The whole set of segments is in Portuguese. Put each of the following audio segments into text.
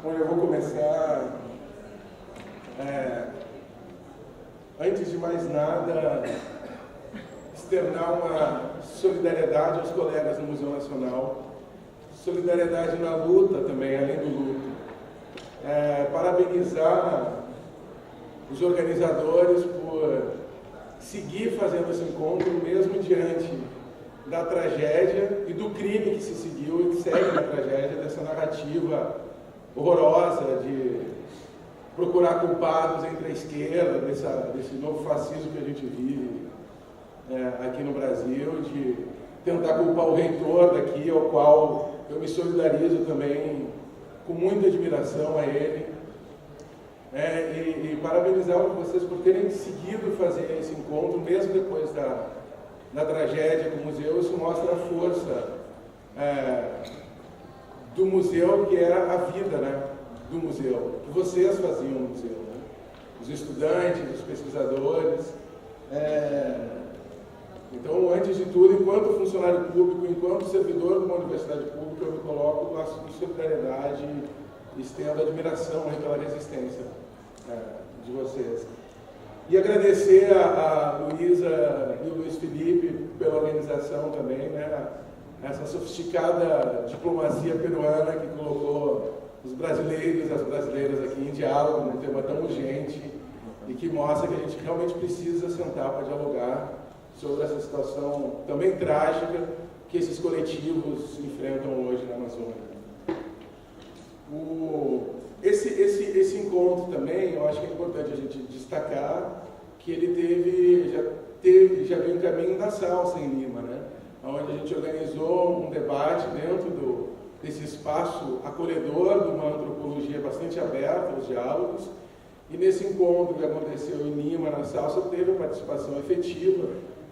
Bom, eu vou começar, antes de mais nada, externar uma solidariedade aos colegas do Museu Nacional, solidariedade na luta também, além do luto. Parabenizar os organizadores por seguir fazendo esse encontro, mesmo diante da tragédia e do crime que se seguiu e que segue na tragédia, dessa narrativa horrorosa de procurar culpados entre a esquerda, desse novo fascismo que a gente vive aqui no Brasil, de tentar culpar o reitor daqui, ao qual eu me solidarizo também com muita admiração a ele, e parabenizar vocês por terem seguido fazer esse encontro, mesmo depois da tragédia com o museu. Isso mostra a força do museu, que é a vida, né, do museu, que vocês faziam no museu, né? Os estudantes, os pesquisadores. Então, antes de tudo, enquanto funcionário público, enquanto servidor de uma universidade pública, eu me coloco na solidariedade e estendo admiração pela resistência de vocês. E agradecer a Luísa e o Luiz Felipe pela organização também, né? Essa sofisticada diplomacia peruana que colocou os brasileiros e as brasileiras aqui em diálogo num tema tão urgente e que mostra que a gente realmente precisa sentar para dialogar sobre essa situação também trágica que esses coletivos enfrentam hoje na Amazônia. Esse encontro também, eu acho que é importante a gente destacar que ele já veio um caminho da salsa em Lima, né? Onde a gente organizou um debate dentro desse espaço acolhedor, de uma antropologia bastante aberta aos diálogos, e nesse encontro que aconteceu em Lima, na salsa, teve a participação efetiva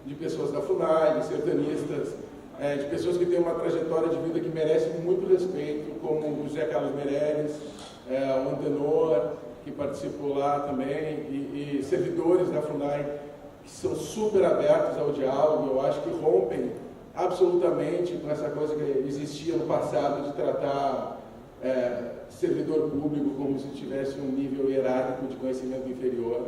de pessoas da FUNAI, de sertanistas, de pessoas que têm uma trajetória de vida que merece muito respeito, como o José Carlos Meireles, o Antenor, que participou lá também, e servidores da FUNAI, que são super abertos ao diálogo. Eu acho que rompem absolutamente com essa coisa que existia no passado de tratar servidor público como se tivesse um nível hierárquico de conhecimento inferior.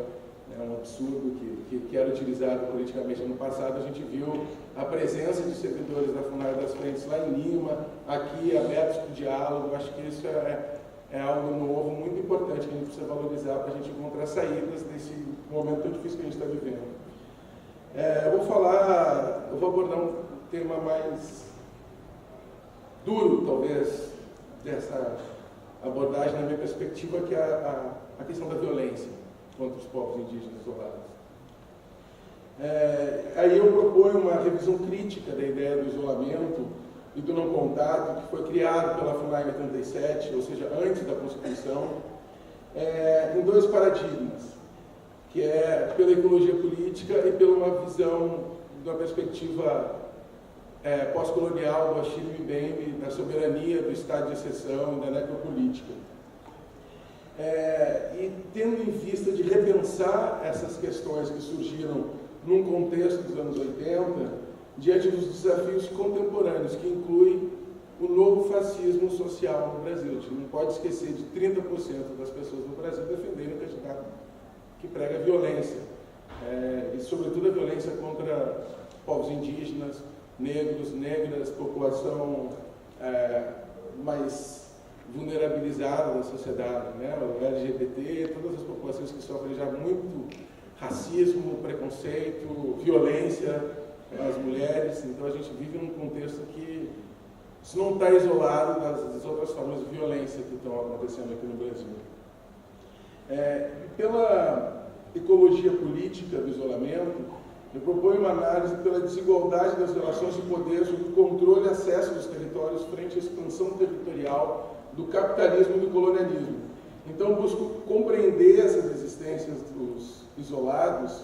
É um absurdo que era utilizado politicamente no passado. A gente viu a presença de servidores da FUNAI das frentes lá em Lima, aqui, abertos para o diálogo. Acho que isso é algo novo, muito importante, que a gente precisa valorizar para a gente encontrar saídas desse momento tão difícil que a gente está vivendo. Eu vou abordar um tema mais duro, talvez, dessa abordagem, na minha perspectiva, que é a questão da violência contra os povos indígenas isolados. Aí eu proponho uma revisão crítica da ideia do isolamento e do não contato, que foi criado pela FUNAI em 87, ou seja, antes da Constituição, em dois paradigmas, que é pela ecologia política e pela uma visão, de uma perspectiva pós-colonial do Achille Mbembe, da soberania, do estado de exceção e da necropolítica. E tendo em vista de repensar essas questões que surgiram num contexto dos anos 80, diante dos desafios contemporâneos, que inclui o novo fascismo social no Brasil. A gente não pode esquecer de 30% das pessoas no Brasil defenderem o candidato que prega violência, e sobretudo a violência contra povos indígenas, negras, população mais vulnerabilizada da sociedade, né? O LGBT, todas as populações que sofrem já muito racismo, preconceito, violência, as mulheres. Então a gente vive num contexto que isso não está isolado das outras formas de violência que estão acontecendo aqui no Brasil. Pela ecologia política do isolamento, eu proponho uma análise pela desigualdade das relações de poder sobre o controle e acesso dos territórios frente à expansão territorial do capitalismo e do colonialismo. Então, busco compreender essas existências dos isolados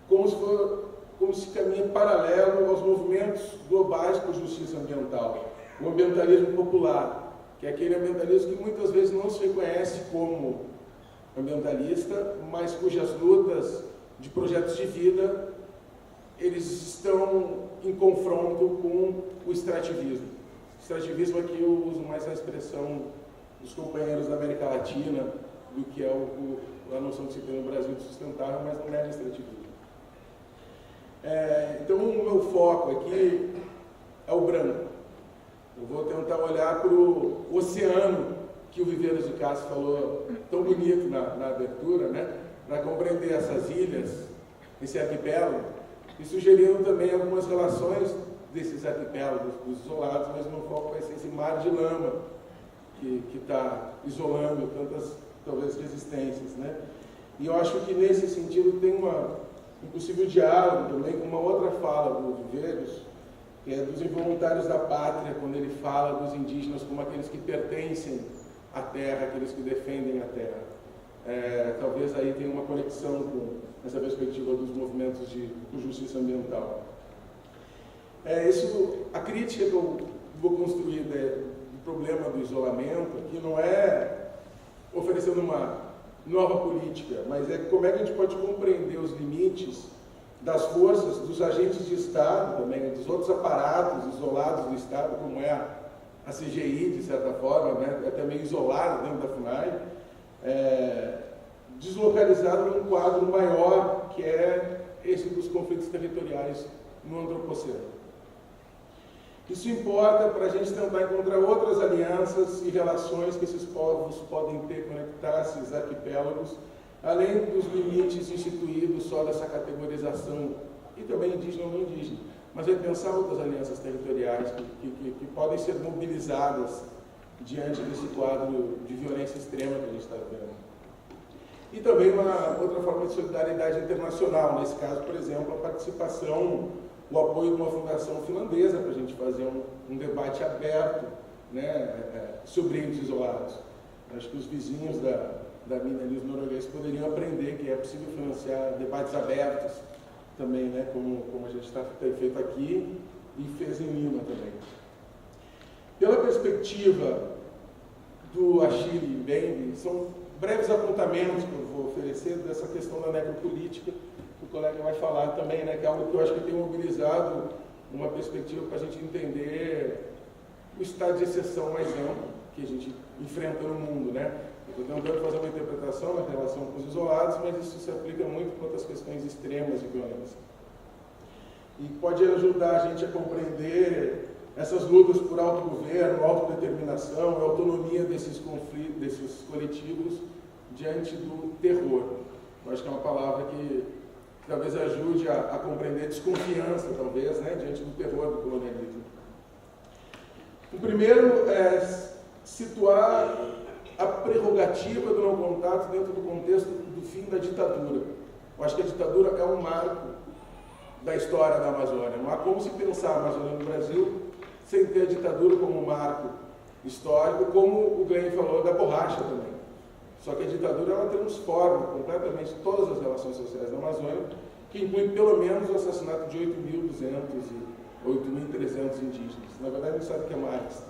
como se caminha paralelo aos movimentos globais por justiça ambiental. O ambientalismo popular, que é aquele ambientalismo que muitas vezes não se reconhece como ambientalista, mas cujas lutas de projetos de vida, eles estão em confronto com o extrativismo. Extrativismo aqui eu uso mais a expressão dos companheiros da América Latina do que é a noção que se tem no Brasil de sustentável, mas não é extrativismo. Então, o meu foco aqui é o branco. Eu vou tentar olhar para o oceano que o Viveiros de Castro falou tão bonito na abertura, né? Para compreender essas ilhas, esse arquipélago, e sugerindo também algumas relações desses arquipélagos, dos isolados, mas o meu foco vai ser esse mar de lama que está isolando tantas, talvez, resistências, né? E eu acho que nesse sentido tem um possível diálogo também com uma outra fala do Viveiros, que é dos involuntários da pátria, quando ele fala dos indígenas como aqueles que pertencem à terra, aqueles que defendem a terra. Talvez aí tenha uma conexão com essa perspectiva dos movimentos de justiça ambiental. A crítica que eu vou construir do problema do isolamento aqui não é oferecendo uma nova política, mas é como é que a gente pode compreender os limites das forças, dos agentes de Estado também, dos outros aparatos isolados do Estado, como é a CGI, de certa forma, né, é também isolada dentro da FUNAI, deslocalizado num quadro maior, que é esse dos conflitos territoriais no Antropoceno. Isso importa para a gente tentar encontrar outras alianças e relações que esses povos podem ter, conectar esses arquipélagos, além dos limites instituídos só dessa categorização, e também indígena ou não indígena, mas é pensar outras alianças territoriais que podem ser mobilizadas diante desse quadro de violência extrema que a gente está vendo. E também uma outra forma de solidariedade internacional, nesse caso, por exemplo, a participação, o apoio de uma fundação finlandesa para a gente fazer um debate aberto, né, sobre índios isolados. Acho que os vizinhos da mina ali, os noruegueses, poderiam aprender que é possível financiar debates abertos também, né, como a gente tem feito aqui e fez em Lima também. Pela perspectiva do Achille Mbembe, são breves apontamentos que eu vou oferecer dessa questão da necropolítica, que o colega vai falar também, né, que é algo que eu acho que tem mobilizado uma perspectiva para a gente entender o estado de exceção mais amplo que a gente enfrenta no mundo, né? Eu estou tentando fazer uma interpretação na relação com os isolados, mas isso se aplica muito para outras questões extremas de violência. E pode ajudar a gente a compreender essas lutas por autogoverno, autodeterminação, a autonomia desses conflitos, desses coletivos diante do terror. Eu acho que é uma palavra que talvez ajude a compreender desconfiança, talvez, né, diante do terror do colonialismo. O primeiro é situar a prerrogativa do não contato dentro do contexto do fim da ditadura. Eu acho que a ditadura é um marco da história da Amazônia. Não há como se pensar a Amazônia no Brasil sem ter a ditadura como um marco histórico, como o Glenn falou da borracha também. Só que a ditadura ela transforma completamente todas as relações sociais da Amazônia, que inclui pelo menos o assassinato de 8.200 e 8.300 indígenas. Na verdade, a gente sabe que é mais.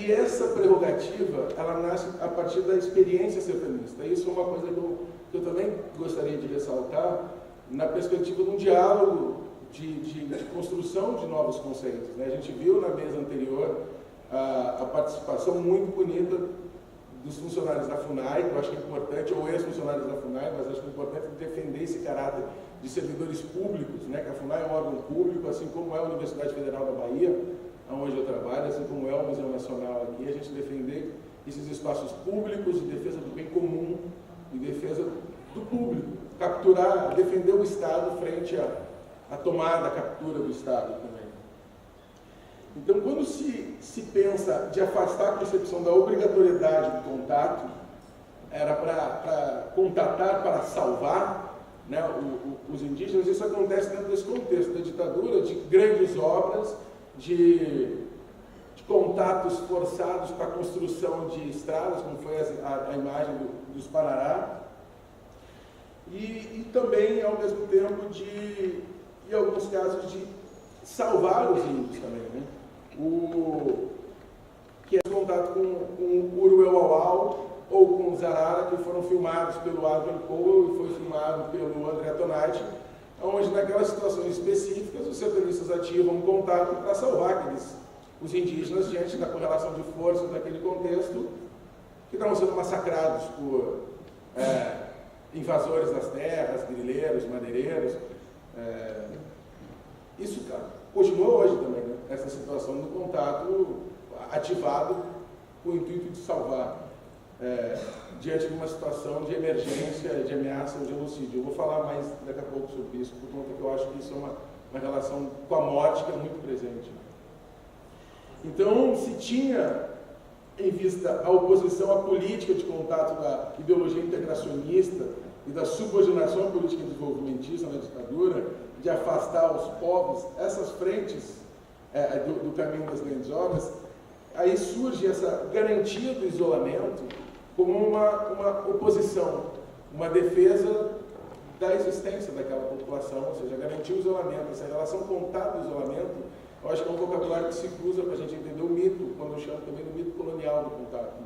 E essa prerrogativa, ela nasce a partir da experiência sertanista. Isso é uma coisa que eu também gostaria de ressaltar na perspectiva de um diálogo de construção de novos conceitos, né? A gente viu na mesa anterior a participação muito bonita dos funcionários da FUNAI, que eu acho que é importante, ou ex-funcionários da FUNAI, mas acho que é importante defender esse caráter de servidores públicos, né? Que a FUNAI é um órgão público, assim como é a Universidade Federal da Bahia, onde eu trabalho, assim como é o Museu Nacional aqui, a gente defender esses espaços públicos de defesa do bem comum e defesa do público, capturar, defender o Estado frente à tomada, à captura do Estado também. Então, quando se pensa de afastar a concepção da obrigatoriedade do contato, era para contatar, para salvar, né, os indígenas, isso acontece dentro desse contexto da ditadura, de grandes obras, de contatos forçados para a construção de estradas, como foi a imagem dos Parará, e também, ao mesmo tempo, em alguns casos, de salvar os índios também, né? Que é o contato com o Uruauau ou com o Zarara, que foram filmados pelo Adrian Cole e foi filmado pelo André Tonati, onde naquelas situações específicas os sertanistas ativam um contato para salvar aqueles os indígenas diante da correlação de forças daquele contexto, que estavam sendo massacrados por invasores das terras, grileiros, madeireiros. Isso continua hoje também, né? Essa situação do contato ativado com o intuito de salvar diante de uma situação de emergência, de ameaça ou genocídio. Eu vou falar mais daqui a pouco sobre isso, por conta que eu acho que isso é uma relação com a morte que é muito presente. Então, se tinha em vista a oposição à política de contato da ideologia integracionista e da subordinação à política desenvolvimentista na ditadura, de afastar os povos, essas frentes do caminho das grandes obras, aí surge essa garantia do isolamento como uma oposição, uma defesa da existência daquela população, ou seja, garantir o isolamento, essa relação contato do isolamento. Eu acho que é um vocabulário que se cruza para a gente entender o mito, quando eu chamo também do mito colonial do contato.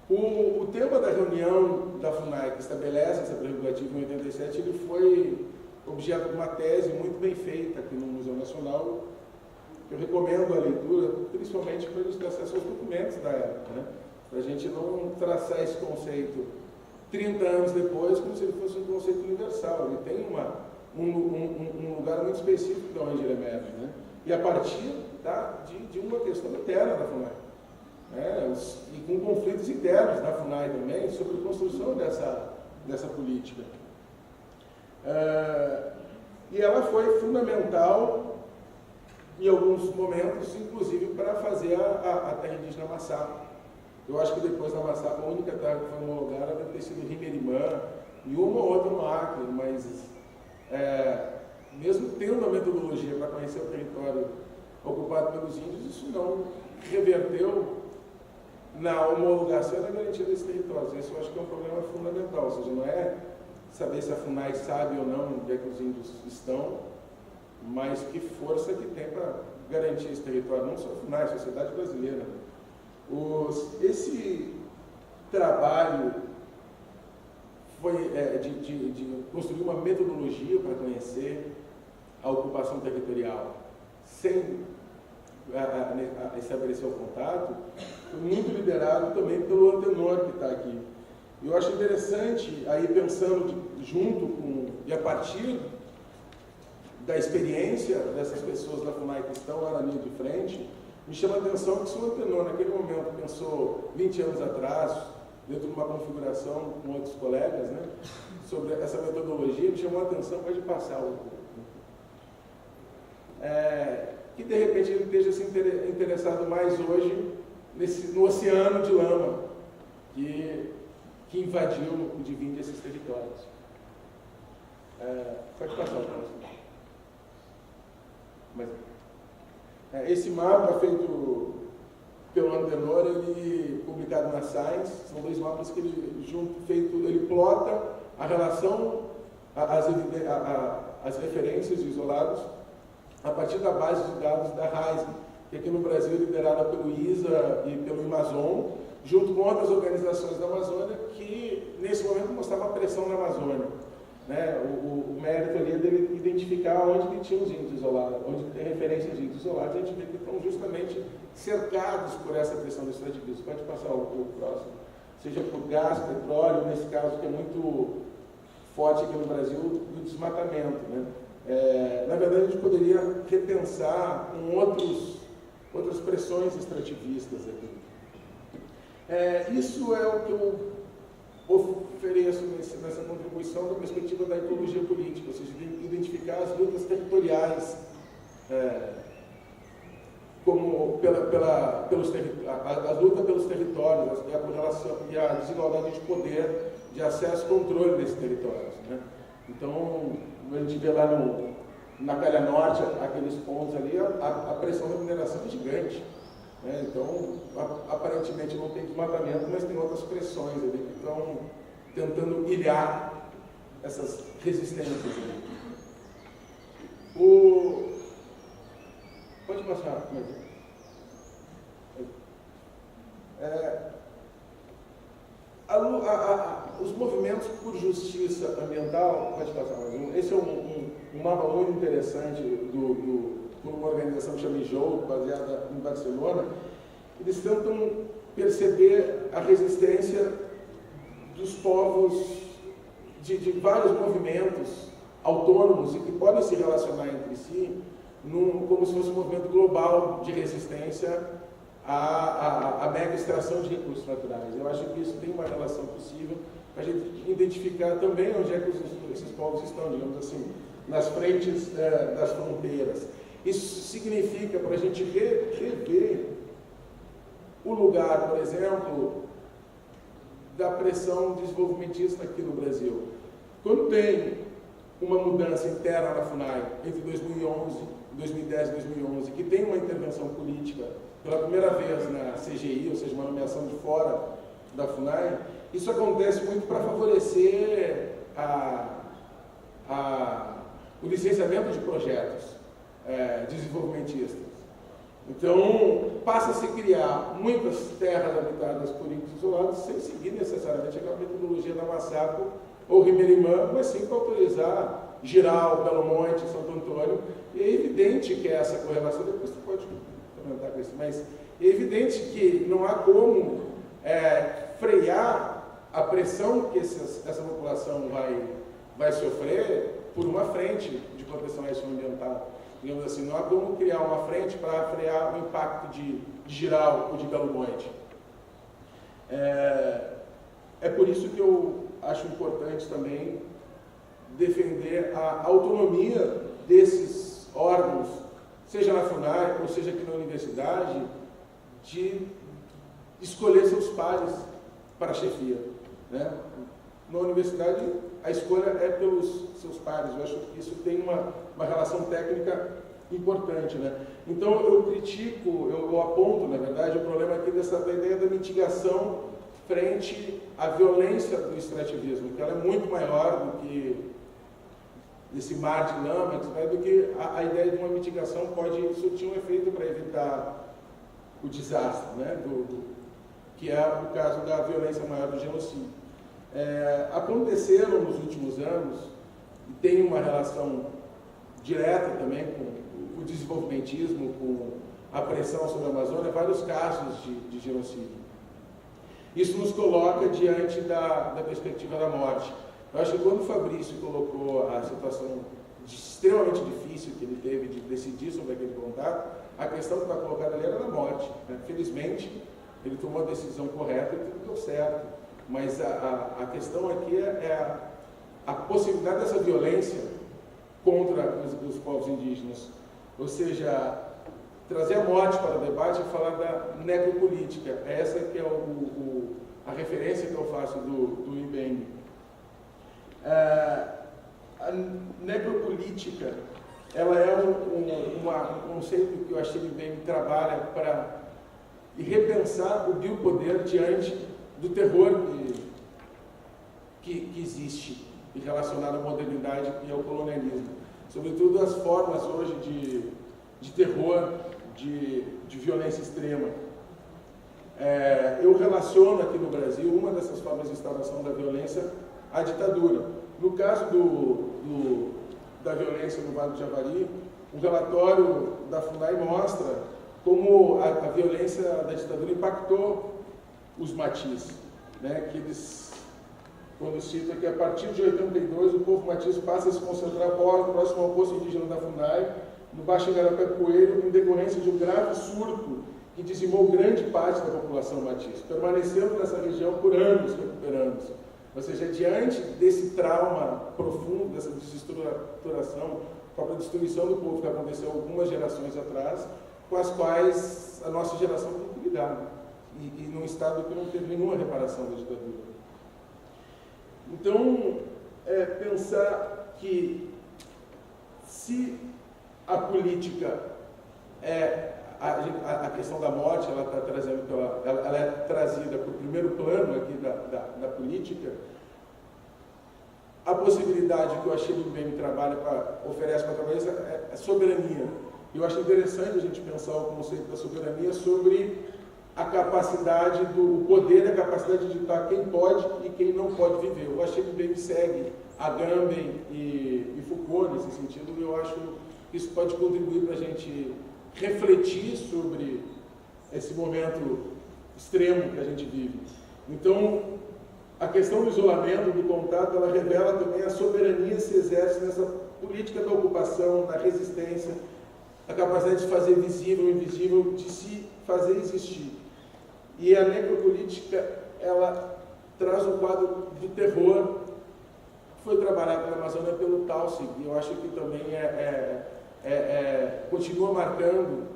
O tema da reunião da FUNAI, que estabelece essa prerrogativa em 87, ele foi objeto de uma tese muito bem feita aqui no Museu Nacional, que eu recomendo a leitura, principalmente para a gente ter acesso aos documentos da época, né? Para a gente não traçar esse conceito 30 anos depois como se ele fosse um conceito universal. Ele tem um lugar muito específico de onde ele emerge, né? E a partir de uma questão interna da FUNAI, e com conflitos internos da FUNAI também sobre a construção dessa política. E ela foi fundamental em alguns momentos, inclusive para fazer a terra indígena Amassá. Eu acho que depois da Amassá, a única terra que foi homologada deve ter sido Rimerimã e uma ou outra no Acre, mas mesmo tendo a metodologia para conhecer o território ocupado pelos índios, isso não reverteu na homologação e na garantia desses territórios. Isso eu acho que é um problema fundamental, ou seja, não é saber se a FUNAI sabe ou não onde é que os índios estão, mas que força que tem para garantir esse território, não só a FUNAI, a sociedade brasileira. Esse trabalho foi de construir uma metodologia para conhecer a ocupação territorial sem estabelecer o contato, foi muito liderado também pelo Antenor, que está aqui. Eu acho interessante, aí pensando junto com, e a partir da experiência dessas pessoas da FUNAI que estão lá na linha de frente, me chama a atenção que se o Antenor, naquele momento, pensou 20 anos atrás, dentro de uma configuração com outros colegas, né, sobre essa metodologia, me chamou a atenção, pode passar um pouco. Que de repente ele esteja se interessado mais hoje no oceano de lama que invadiu o divino desses territórios. Pode passar o próximo. Esse mapa feito pelo Antenor, ele publicado na Science, são dois mapas que ele plota a relação, as referências isolados a partir da base de dados da RAISM, que aqui no Brasil é liderada pelo ISA e pelo Amazon, junto com outras organizações da Amazônia, que nesse momento mostravam a pressão na Amazônia. Né? O mérito ali é dele identificar onde que tinha os índios isolados, onde tem referências de índios isolados, a gente vê que estão justamente cercados por essa pressão do extrativismo. Pode passar o próximo. Seja por gás, petróleo, nesse caso que é muito forte aqui no Brasil, do desmatamento. Né? Na verdade, a gente poderia repensar com outras pressões extrativistas aqui. Isso é o que eu ofereço nessa contribuição da perspectiva da ecologia política, ou seja, identificar as lutas territoriais como a luta pelos territórios, a correlação e a desigualdade de poder, de acesso e controle desses territórios. Né? Então, a gente vê lá na Calha Norte, aqueles pontos ali, a pressão da mineração é gigante. Né? Então, aparentemente não tem desmatamento, mas tem outras pressões ali que estão tentando ilhar essas resistências ali. Pode passar, os movimentos por justiça ambiental, pode passar mais um. Esse é um mapa muito interessante do por uma organização que chama IJOU, baseada em Barcelona. Eles tentam perceber a resistência dos povos de vários movimentos autônomos e que podem se relacionar entre si como se fosse um movimento global de resistência à mega extração de recursos naturais. Eu acho que isso tem uma relação possível para a gente identificar também onde é que esses povos estão, digamos assim, nas frentes das fronteiras. Isso significa, para a gente rever o lugar, por exemplo, da pressão desenvolvimentista aqui no Brasil. Quando tem uma mudança interna na FUNAI entre 2010 e 2011, que tem uma intervenção política pela primeira vez na CGI, ou seja, uma nomeação de fora da FUNAI, isso acontece muito para favorecer o licenciamento de projetos desenvolvimentistas. Então, passa a se criar muitas terras habitadas por índios isolados, sem seguir necessariamente aquela metodologia da Massaco ou Rimerimã, mas sim para autorizar Giral, Belo Monte, Santo Antônio. E é evidente que essa correlação, depois você pode comentar com isso, mas é evidente que não há como frear a pressão que essa população vai sofrer por uma frente de proteção ambiental. Digamos assim, não há como criar uma frente para frear o impacto de Giral ou de Belo Monte. É por isso que eu acho importante também defender a autonomia desses órgãos, seja na FUNAI ou seja aqui na universidade, de escolher seus pares para a chefia, né? Na universidade, a escolha é pelos seus pares. Eu acho que isso tem uma relação técnica importante, né? Então, eu critico, eu aponto, na verdade, o problema aqui da ideia da mitigação frente à violência do extrativismo, que ela é muito maior do que esse mar de lama, do que a ideia de uma mitigação pode surtir um efeito para evitar o desastre, né? Que é o caso da violência maior do genocídio. Aconteceram nos últimos anos, e tem uma relação direta também com o desenvolvimentismo, com a pressão sobre a Amazônia, vários casos de genocídio. Isso nos coloca diante da perspectiva da morte. Eu acho que quando o Fabrício colocou a situação extremamente difícil que ele teve de decidir sobre aquele contato, a questão que está colocada ali era da morte, né? Felizmente, ele tomou a decisão correta e tudo deu certo. Mas a questão aqui é a possibilidade dessa violência contra os povos indígenas. Ou seja, trazer a morte para o debate e falar da necropolítica. Essa que é a referência que eu faço do IBM. A necropolítica, ela é um conceito que eu achei que o IBM trabalha para repensar o biopoder diante do terror que existe relacionado à modernidade e ao colonialismo. Sobretudo as formas hoje de terror, de violência extrema. Eu relaciono aqui no Brasil uma dessas formas de instauração da violência à ditadura. No caso da violência no Vale do Javari, o relatório da FUNAI mostra como a violência da ditadura impactou os matis, né? Que eles, quando citam que a partir de 82 o povo matiz passa a se concentrar próximo ao posto indígena da FUNAI, no Baixo Igarapé Poeiro, em decorrência de um grave surto que dizimou grande parte da população matiz, permanecendo nessa região por anos, recuperando-se. Ou seja, diante desse trauma profundo, dessa desestruturação, própria destruição do povo que aconteceu algumas gerações atrás, com as quais a nossa geração tem que lidar. E num estado que não teve nenhuma reparação da ditadura. Então, pensar que se a política a questão da morte, ela é trazida para o primeiro plano aqui da política, a possibilidade que o Achille Mbembe oferece para trabalhar isso é soberania. Eu acho interessante a gente pensar o conceito da soberania sobre a capacidade o poder e a capacidade de ditar quem pode e quem não pode viver. O Achille Mbembe segue Agamben e Foucault nesse sentido, e eu acho que que isso pode contribuir para a gente refletir sobre esse momento extremo que a gente vive. Então, a questão do isolamento, do contato, ela revela também a soberania que se exerce nessa política da ocupação, da resistência, a capacidade de fazer visível o invisível, de se fazer existir. E a necropolítica, ela traz o quadro do terror, que foi trabalhado na Amazônia pelo Tausig, e eu acho que também continua marcando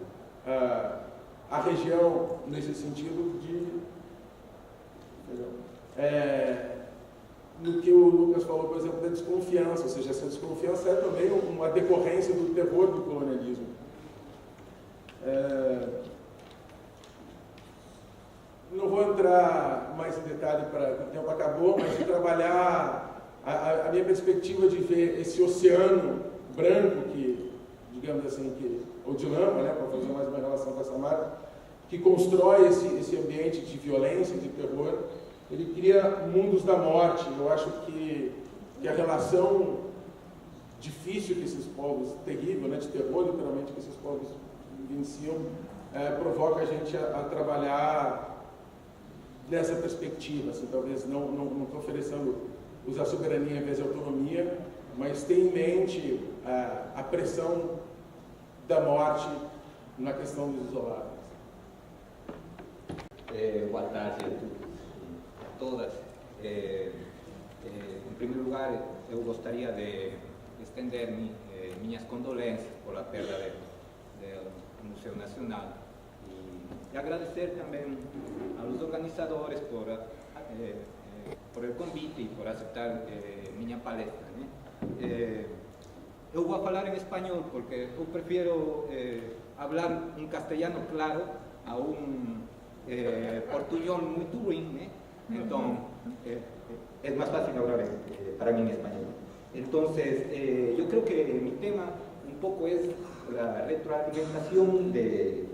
a região nesse sentido no que o Lucas falou, por exemplo, da desconfiança, ou seja, essa desconfiança é também uma decorrência do terror do colonialismo. Não vou entrar mais em detalhe, o tempo acabou, mas de trabalhar a minha perspectiva de ver esse oceano branco que, digamos assim, ou de lama, né, para fazer mais uma relação com essa marca, que constrói esse ambiente de violência, de terror. Ele cria mundos da morte. Eu acho que a relação difícil que esses povos, terrível, né, de terror, literalmente, que esses povos vivenciam, provoca a gente a trabalhar nessa perspectiva. Assim, talvez não estou oferecendo usar soberania em vez de autonomia, mas ter em mente a pressão da morte na questão dos isolados. Boa tarde a todos e a todas. Em primeiro lugar, eu gostaria de estender minhas condolências por a perda do Museu Nacional e agradecer também aos organizadores por o convite e por aceitar minha palestra, né? Eu vou falar em espanhol porque eu prefiro falar um castelhano claro a portuñol muy ruin, ¿eh? Entonces es más fácil hablar para mí en español. Entonces yo creo que mi tema un poco es la retroalimentación de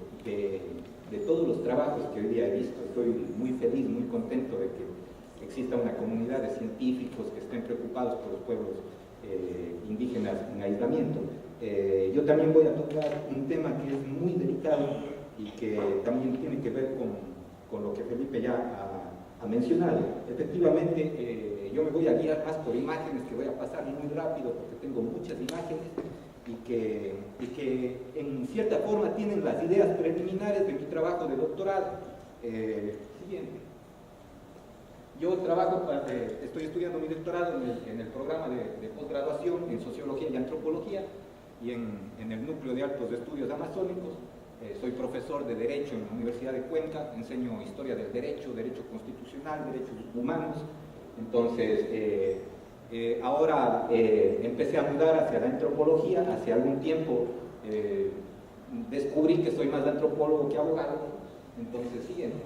todos los trabajos que hoy día he visto. Estoy muy feliz, muy contento de que exista una comunidad de científicos que estén preocupados por los pueblos indígenas en aislamiento. Yo también voy a tocar un tema que es muy delicado y que también tiene que ver con lo que Felipe ya ha mencionado. Efectivamente, yo me voy a guiar más por imágenes que voy a pasar muy rápido porque tengo muchas imágenes y que en cierta forma tienen las ideas preliminares de mi trabajo de doctorado. Siguiente. Yo estoy estudiando mi doctorado en el programa de posgraduación en Sociología y Antropología y en el Núcleo de Altos Estudios Amazónicos. Soy profesor de Derecho en la Universidad de Cuenca, enseño Historia del Derecho, Derecho Constitucional, Derechos Humanos. Entonces, ahora empecé a mudar hacia la antropología. Hace algún tiempo descubrí que soy más antropólogo que abogado. Entonces, siguiente.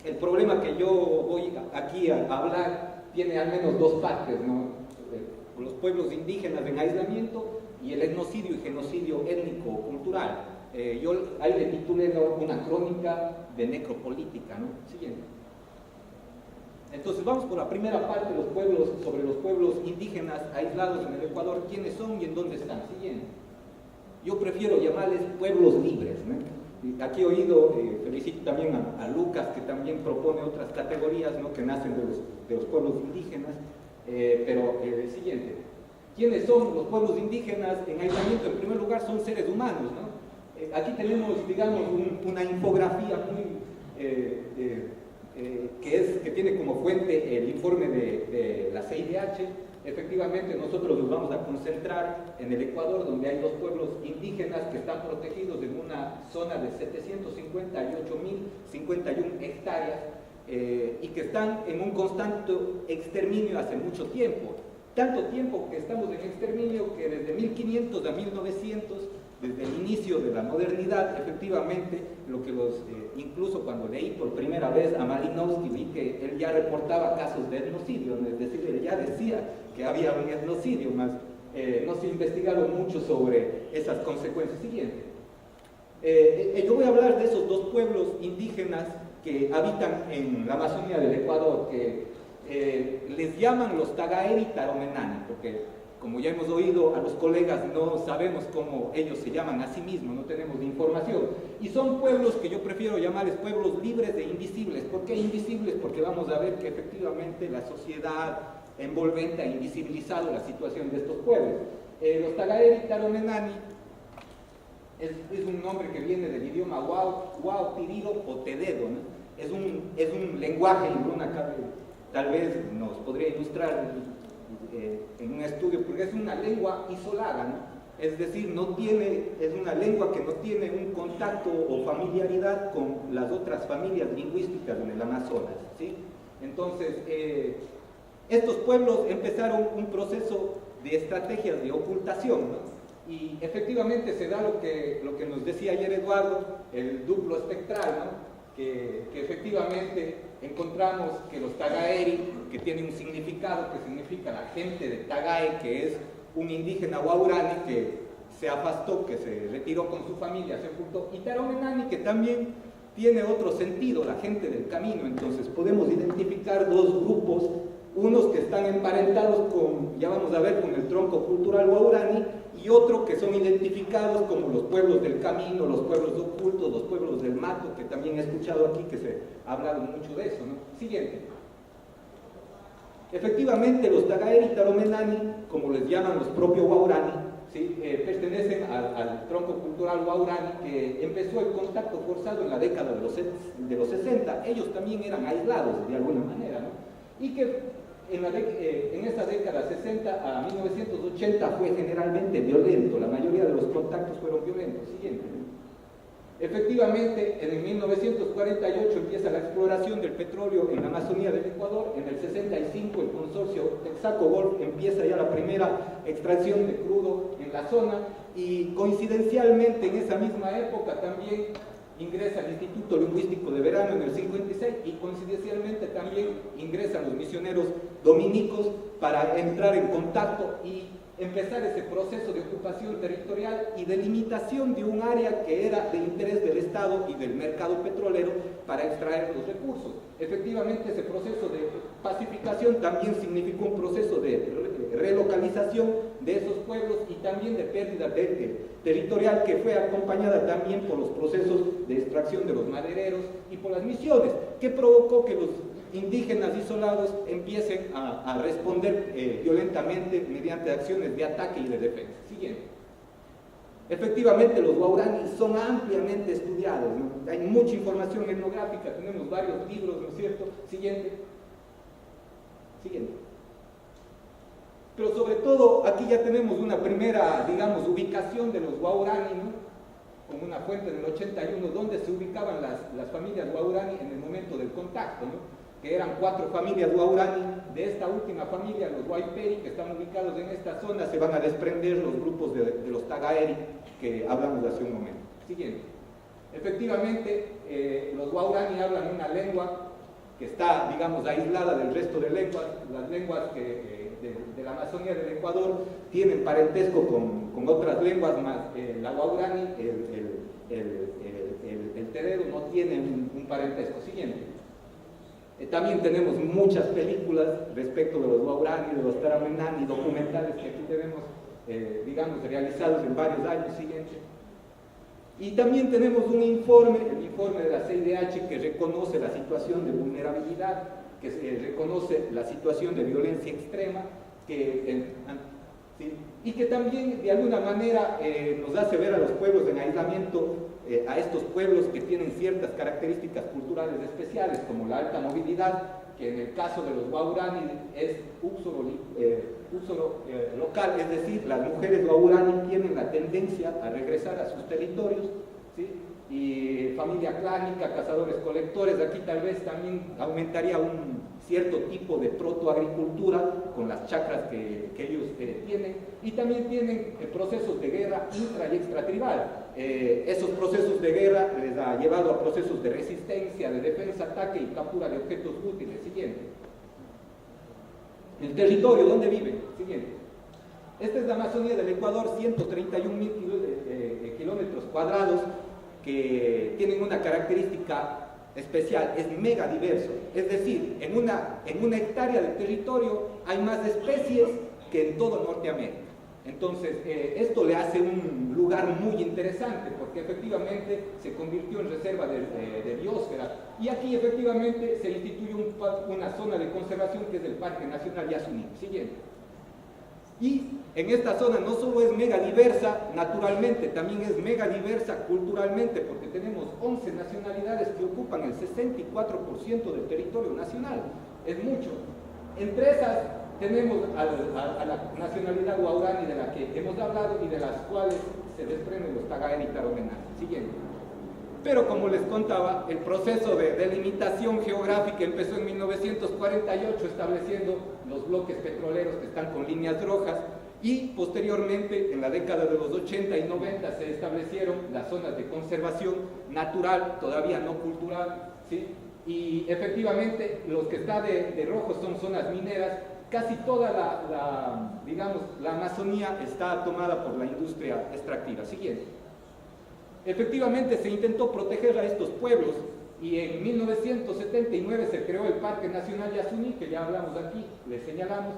El problema que yo voy aquí a hablar tiene al menos dos partes, ¿no? Los pueblos indígenas en aislamiento y el etnocidio y genocidio étnico-cultural. Yo ahí le titulé una crónica de necropolítica, ¿no? Siguiente. Entonces vamos por la primera parte, sobre los pueblos indígenas aislados en el Ecuador, quiénes son y en dónde están. Siguiente. Yo prefiero llamarles pueblos libres, ¿no? Aquí he oído, felicito también a Lucas, que también propone otras categorías, ¿no?, que nacen de los pueblos indígenas, pero siguiente. ¿Quiénes son los pueblos indígenas en aislamiento? En primer lugar, son seres humanos, ¿no? Aquí tenemos, digamos, una infografía muy, que tiene como fuente el informe de la CIDH. Efectivamente, nosotros nos vamos a concentrar en el Ecuador, donde hay dos pueblos indígenas que están protegidos en una zona de 758.051 hectáreas y que están en un constante exterminio hace mucho tiempo. Tanto tiempo que estamos en exterminio que desde 1500 a 1900, desde el inicio de la modernidad, efectivamente, lo que incluso cuando leí por primera vez a Malinowski, vi que él ya reportaba casos de etnocidio, es decir, él ya decía que había un etnocidio, más no se investigaron mucho sobre esas consecuencias. Siguiente. Yo voy a hablar de esos dos pueblos indígenas que habitan en la Amazonía del Ecuador, que les llaman los Tagaeri Taromenani, porque como ya hemos oído a los colegas, no sabemos cómo ellos se llaman a sí mismos, no tenemos información. Y son pueblos que yo prefiero llamarles pueblos libres de invisibles. ¿Por qué invisibles? Porque vamos a ver que efectivamente la sociedad envolvente ha invisibilizado la situación de estos pueblos. Los Tagaeri Taromenani es un nombre que viene del idioma Wao, Tirido o Tededo, ¿no? Es un lenguaje, y Bruna tal vez nos podría ilustrar en un estudio, porque es una lengua isolada, ¿no? Es decir, es una lengua que no tiene un contacto o familiaridad con las otras familias lingüísticas en el Amazonas, ¿sí? Entonces, estos pueblos empezaron un proceso de estrategias de ocultación, ¿no? Y efectivamente se da lo que nos decía ayer Eduardo, el duplo espectral, ¿no? Que efectivamente encontramos que los Tagaeri, que tienen un significado que significa la gente de Tagae, que es un indígena Waurani que se afastó, que se retiró con su familia, se ocultó, y Taromenani, que también tiene otro sentido, la gente del camino. Entonces podemos identificar dos grupos, unos que están emparentados con, ya vamos a ver, con el tronco cultural Waurani, y otro que son identificados como los pueblos del camino, los pueblos ocultos, los pueblos del mato, que también he escuchado aquí que se ha hablado mucho de eso, ¿no? Siguiente. Efectivamente, los Tagaeri Taromenani, como les llaman los propios Waurani, ¿sí? Pertenecen al tronco cultural Waurani, que empezó el contacto forzado en la década de los 60. Ellos también eran aislados de alguna manera, ¿no? Y que en esa década 60 a 1980 fue generalmente violento, la mayoría de los contactos fueron violentos. Siguiente. Efectivamente, en el 1948 empieza la exploración del petróleo en la Amazonía del Ecuador. En el 65 el consorcio Texaco Golf empieza ya la primera extracción de crudo en la zona, y coincidencialmente en esa misma época también ingresa el Instituto Lingüístico de Verano en el 56, y coincidencialmente también ingresan los misioneros dominicos para entrar en contacto y empezar ese proceso de ocupación territorial y de limitación de un área que era de interés del Estado y del mercado petrolero para extraer los recursos. Efectivamente, ese proceso de pacificación también significó un proceso de relocalización de esos pueblos y también de pérdida territorial, que fue acompañada también por los procesos de extracción de los madereros y por las misiones, que provocó que los indígenas isolados empiecen a responder violentamente mediante acciones de ataque y de defensa. Siguiente. Efectivamente, los Waurani son ampliamente estudiados, ¿no? Hay mucha información etnográfica, tenemos varios libros, ¿no es cierto? Siguiente. Siguiente. Pero sobre todo, aquí ya tenemos una primera, digamos, ubicación de los Waurani, ¿no? Con una fuente del 81, donde se ubicaban las familias Waurani en el momento del contacto, ¿no? Que eran 4 familias Waurani. De esta última familia, los Waiperi, que están ubicados en esta zona, se van a desprender los grupos de los Tagaeri, que hablamos hace un momento. Siguiente. Efectivamente, los Waurani hablan una lengua que está, digamos, aislada del resto de lenguas. Las lenguas de la Amazonía del Ecuador tienen parentesco con otras lenguas, más la Waurani, el Tededo no tiene un parentesco. Siguiente. También tenemos muchas películas respecto de los Waurani, de los Taromenani, documentales que aquí tenemos, digamos, realizados en varios años. Siguiente. Y también tenemos un informe, el informe de la CIDH, que reconoce la situación de vulnerabilidad, que reconoce la situación de violencia extrema, ¿sí? Y que también de alguna manera nos hace ver a los pueblos en aislamiento, a estos pueblos que tienen ciertas características culturales especiales, como la alta movilidad, que en el caso de los Waurani es úxoro local, es decir, las mujeres Waurani tienen la tendencia a regresar a sus territorios, ¿sí? Y familia clánica, cazadores-colectores, aquí tal vez también aumentaría un cierto tipo de protoagricultura con las chacras que ellos tienen, y también tienen procesos de guerra intra y extratribal. Esos procesos de guerra les ha llevado a procesos de resistencia, de defensa, ataque y captura de objetos útiles. Siguiente. El territorio, ¿dónde viven? Siguiente. Esta es la Amazonía del Ecuador, 131.000 kilómetros cuadrados, que tienen una característica especial, es mega diverso. Es decir, en una hectárea de territorio hay más especies que en todo Norteamérica. Entonces, esto le hace un lugar muy interesante porque efectivamente se convirtió en reserva de biosfera y aquí efectivamente se instituyó una zona de conservación que es el Parque Nacional Yasuní. Siguiente. Y en esta zona no solo es mega diversa naturalmente, también es mega diversa culturalmente porque tenemos 11 nacionalidades que ocupan el 64% del territorio nacional. Es mucho. Entre esas tenemos a la nacionalidad guaraní de la que hemos hablado y de las cuales se desprenden los tagaeri y taromenani. Siguiente. Pero como les contaba, el proceso de delimitación geográfica empezó en 1948 estableciendo los bloques petroleros que están con líneas rojas y posteriormente en la década de los 80 y 90 se establecieron las zonas de conservación natural, todavía no cultural, ¿sí? Y efectivamente los que están de rojo son zonas mineras. Casi toda la Amazonía está tomada por la industria extractiva. Siguiente. Efectivamente se intentó proteger a estos pueblos y en 1979 se creó el Parque Nacional Yasuní, que ya hablamos aquí, le señalamos.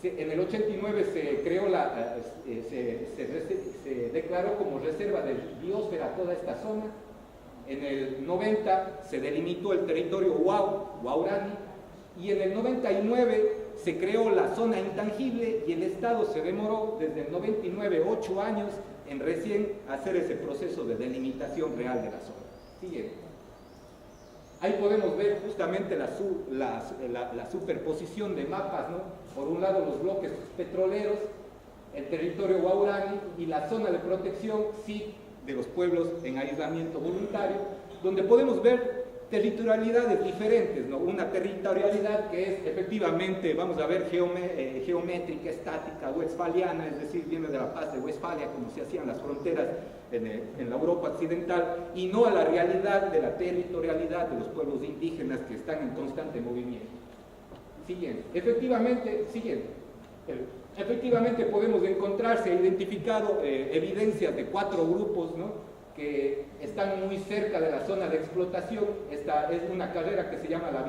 En el 89 se creó se declaró como reserva de biosfera toda esta zona. En el 90 se delimitó el territorio guaraní y en el 99 se creó la zona intangible y el Estado se demoró desde el 99 8 años en recién hacer ese proceso de delimitación real de la zona. Siguiente. Ahí podemos ver justamente la superposición de mapas, ¿no? Por un lado los bloques petroleros, el territorio guaraní y la zona de protección, sí, de los pueblos en aislamiento voluntario, donde podemos ver territorialidades diferentes, ¿no? Una territorialidad que es efectivamente, vamos a ver, geométrica, estática, westfaliana, es decir, viene de la paz de Westfalia, como se hacían las fronteras en la Europa occidental, y no a la realidad de la territorialidad de los pueblos indígenas que están en constante movimiento. Siguiente. Efectivamente podemos encontrar, se ha identificado evidencias de 4 grupos, ¿no? Que están muy cerca de la zona de explotación. Esta es una carretera que se llama la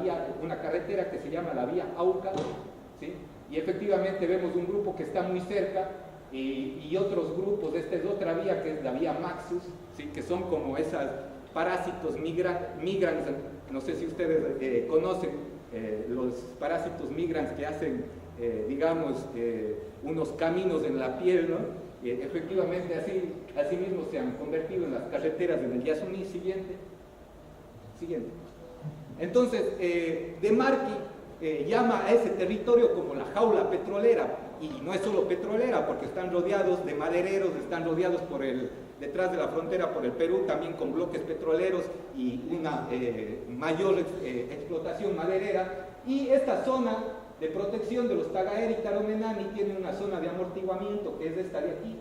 vía Auca, ¿sí? Y efectivamente vemos un grupo que está muy cerca y otros grupos. Esta es otra vía que es la vía Maxus, ¿sí? Que son como esos parásitos migrans, no sé si ustedes conocen los parásitos migrans que hacen, unos caminos en la piel, ¿no? Y efectivamente así mismo se han convertido en las carreteras del Yasuní. Siguiente. Entonces, De Marchi llama a ese territorio como la jaula petrolera, y no es solo petrolera porque están rodeados de madereros, están rodeados detrás de la frontera por el Perú también con bloques petroleros y una mayor explotación maderera, y esta zona de protección de los tagaeri y taromenani tiene una zona de amortiguamiento que es esta de aquí,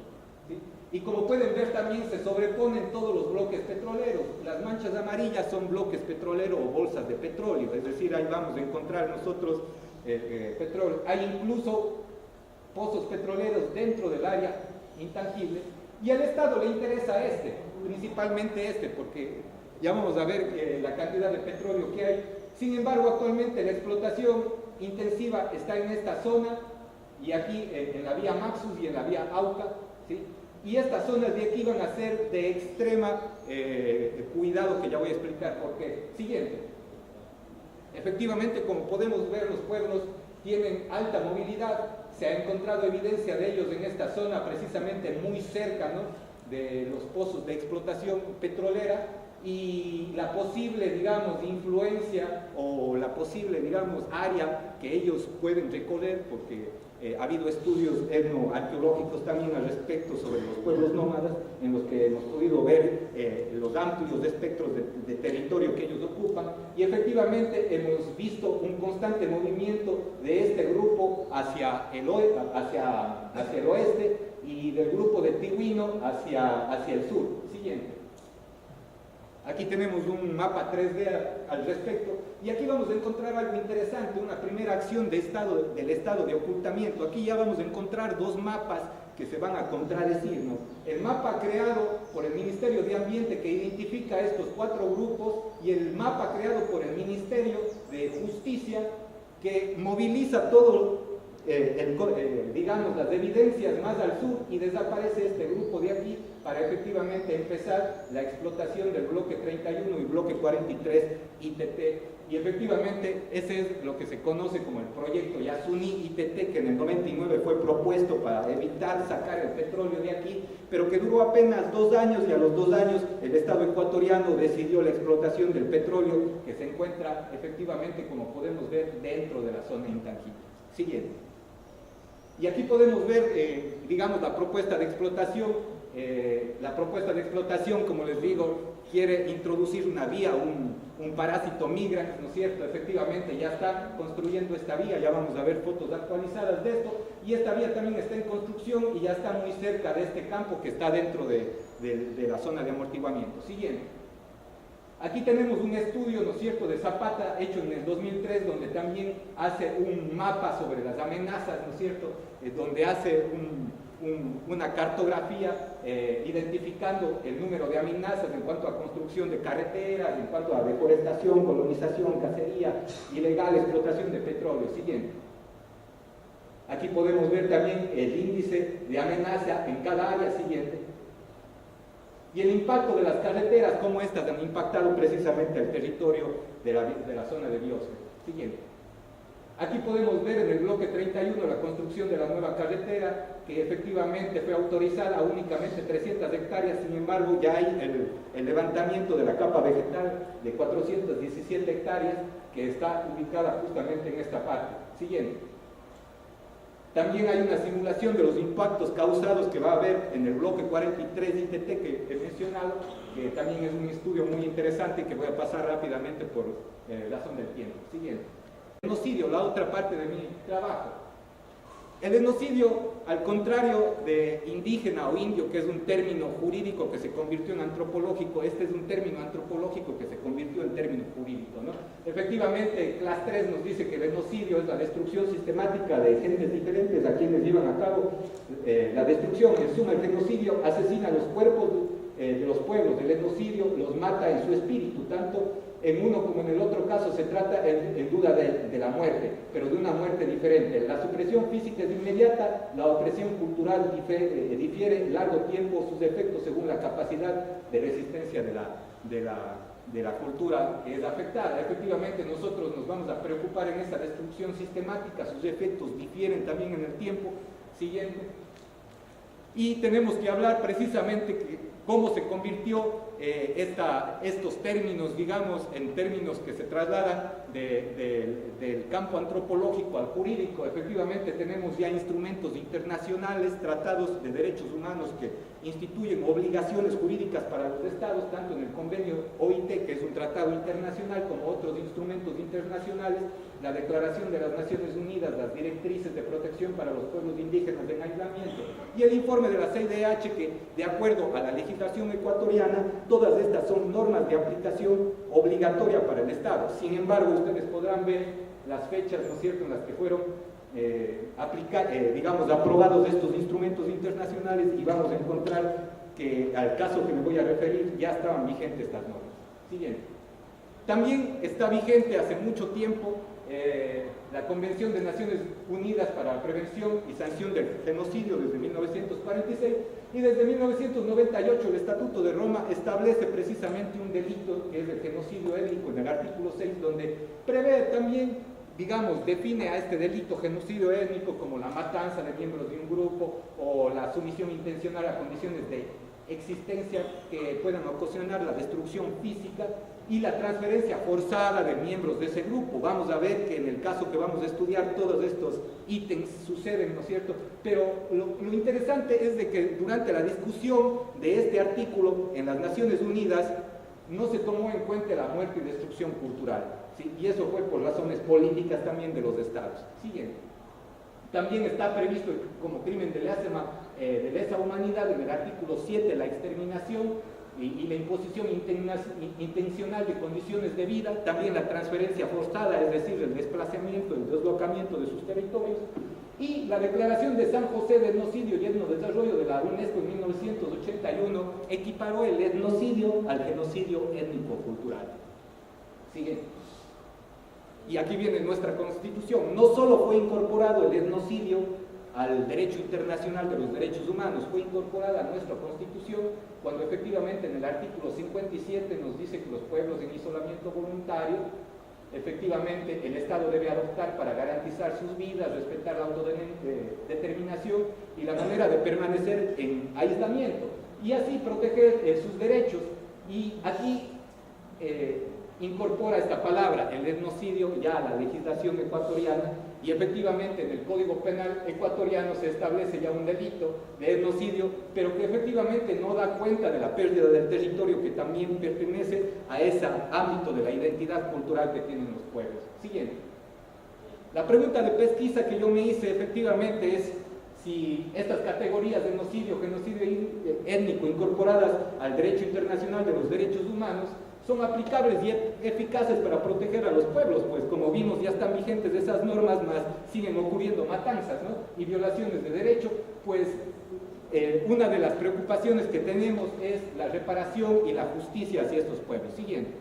¿sí? Y como pueden ver también se sobreponen todos los bloques petroleros. Las manchas amarillas son bloques petroleros o bolsas de petróleo, es decir, ahí vamos a encontrar nosotros petróleo. Hay incluso pozos petroleros dentro del área intangible y al Estado le interesa principalmente porque ya vamos a ver la cantidad de petróleo que hay. Sin embargo, actualmente la explotación intensiva está en esta zona y aquí en la vía Maxus y en la vía Auca, ¿sí? Y estas zonas de aquí van a ser de extrema cuidado, que ya voy a explicar por qué. Siguiente. Efectivamente, como podemos ver, los pueblos tienen alta movilidad. Se ha encontrado evidencia de ellos en esta zona, precisamente muy cerca, ¿no?, de los pozos de explotación petrolera, y la posible, influencia o la posible, área que ellos pueden recorrer, porque ha habido estudios etnoarqueológicos también al respecto sobre los pueblos nómadas, en los que hemos podido ver los amplios espectros de territorio que ellos ocupan, y efectivamente hemos visto un constante movimiento de este grupo hacia el oeste y del grupo de Tihuino hacia el sur. Siguiente. Aquí tenemos un mapa 3D al respecto, y aquí vamos a encontrar algo interesante, una primera acción del estado de ocultamiento. Aquí ya vamos a encontrar 2 mapas que se van a contradecir, ¿no? El mapa creado por el Ministerio de Ambiente, que identifica estos 4 grupos, y el mapa creado por el Ministerio de Justicia, que moviliza todo digamos, las evidencias más al sur y desaparece este grupo de aquí para efectivamente empezar la explotación del bloque 31 y bloque 43 ITT. Y efectivamente ese es lo que se conoce como el proyecto Yasuní ITT, que en el 99 fue propuesto para evitar sacar el petróleo de aquí, pero que duró apenas 2 años, y a los 2 años el Estado ecuatoriano decidió la explotación del petróleo que se encuentra efectivamente, como podemos ver, dentro de la zona intangible. Siguiente. Y aquí podemos ver, digamos, la propuesta de explotación. La propuesta de explotación, como les digo, quiere introducir una vía, un parásito migrans, ¿no es cierto? Efectivamente ya está construyendo esta vía, ya vamos a ver fotos actualizadas de esto, y esta vía también está en construcción y ya está muy cerca de este campo que está dentro de la zona de amortiguamiento. Siguiente. Aquí tenemos un estudio, ¿no es cierto?, de Zapata, hecho en el 2003, donde también hace un mapa sobre las amenazas, ¿no es cierto?, donde hace una cartografía identificando el número de amenazas en cuanto a construcción de carreteras, en cuanto a deforestación, colonización, cacería ilegal, explotación de petróleo. Siguiente. Aquí podemos ver también el índice de amenaza en cada área. Siguiente. Y el impacto de las carreteras, cómo estas han impactado precisamente el territorio de la zona de biosfera. Siguiente. Aquí podemos ver en el bloque 31 la construcción de la nueva carretera, que efectivamente fue autorizada a únicamente 300 hectáreas, sin embargo ya hay el levantamiento de la capa vegetal de 417 hectáreas, que está ubicada justamente en esta parte. Siguiente. También hay una simulación de los impactos causados que va a haber en el bloque 43 ITT que he mencionado, que también es un estudio muy interesante y que voy a pasar rápidamente por razón del tiempo. Siguiente. El genocidio, la otra parte de mi trabajo. El genocidio, al contrario de indígena o indio, que es un término jurídico que se convirtió en antropológico, este es un término antropológico que se convirtió en término jurídico, ¿no? Efectivamente, clase 3 nos dice que el genocidio es la destrucción sistemática de gentes diferentes a quienes llevan a cabo la destrucción. En suma, el genocidio asesina los cuerpos de los pueblos, el genocidio los mata en su espíritu, tanto en uno como en el otro caso se trata en duda de la muerte, pero de una muerte diferente. La supresión física es inmediata, la opresión cultural difiere largo tiempo sus efectos según la capacidad de resistencia de la cultura que es afectada. Efectivamente, nosotros nos vamos a preocupar en esta destrucción sistemática, sus efectos difieren también en el tiempo. Siguiente. Y tenemos que hablar precisamente cómo se convirtió estos términos, digamos, en términos que se trasladan del campo antropológico al jurídico. Efectivamente tenemos ya instrumentos internacionales, tratados de derechos humanos que instituyen obligaciones jurídicas para los estados, tanto en el convenio OIT, que es un tratado internacional, como otros instrumentos internacionales, la Declaración de las Naciones Unidas, las directrices de protección para los pueblos indígenas en aislamiento, y el informe de la CIDH, que de acuerdo a la legislación ecuatoriana, todas estas son normas de aplicación obligatoria para el Estado. Sin embargo, ustedes podrán ver las fechas, ¿no es cierto?, en las que fueron digamos, aprobados estos instrumentos internacionales, y vamos a encontrar que al caso que me voy a referir ya estaban vigentes estas normas. Siguiente. También está vigente hace mucho tiempo la Convención de Naciones Unidas para la Prevención y Sanción del Genocidio desde 1946, y desde 1998 el Estatuto de Roma establece precisamente un delito que es el genocidio étnico en el artículo 6, donde prevé también, digamos, define a este delito genocidio étnico como la matanza de miembros de un grupo o la sumisión intencional a condiciones de existencia que puedan ocasionar la destrucción física y la transferencia forzada de miembros de ese grupo. Vamos a ver que en el caso que vamos a estudiar todos estos ítems suceden, ¿no es cierto? Pero lo interesante es de que durante la discusión de este artículo en las Naciones Unidas no se tomó en cuenta la muerte y destrucción cultural, ¿sí? Y eso fue por razones políticas también de los estados. Siguiente. También está previsto como crimen de lesa humanidad en el artículo 7 la exterminación y la imposición intencional de condiciones de vida, también la transferencia forzada, es decir, el desplazamiento, el deslocamiento de sus territorios, y la declaración de San José de Etnocidio y Etnodesarrollo de la UNESCO en 1981 equiparó el etnocidio al genocidio étnico-cultural. Siguiente. y aquí viene nuestra Constitución, no solo fue incorporado el etnocidio al derecho internacional de los derechos humanos, fue incorporada a nuestra Constitución cuando efectivamente en el artículo 57 nos dice que los pueblos en isolamiento voluntario, efectivamente el Estado debe adoptar para garantizar sus vidas, respetar la autodeterminación y la manera de permanecer en aislamiento y así proteger sus derechos. Y aquí incorpora esta palabra, el etnocidio, ya a la legislación ecuatoriana, y efectivamente en el Código Penal ecuatoriano se establece ya un delito de etnocidio, pero que efectivamente no da cuenta de la pérdida del territorio que también pertenece a ese ámbito de la identidad cultural que tienen los pueblos. Siguiente. La pregunta de pesquisa que yo me hice efectivamente es si estas categorías de etnocidio, genocidio étnico incorporadas al derecho internacional de los derechos humanos son aplicables y eficaces para proteger a los pueblos, pues como vimos ya están vigentes esas normas, más siguen ocurriendo matanzas, ¿no? Y violaciones de derecho, pues una de las preocupaciones que tenemos es la reparación y la justicia hacia estos pueblos. Siguiente.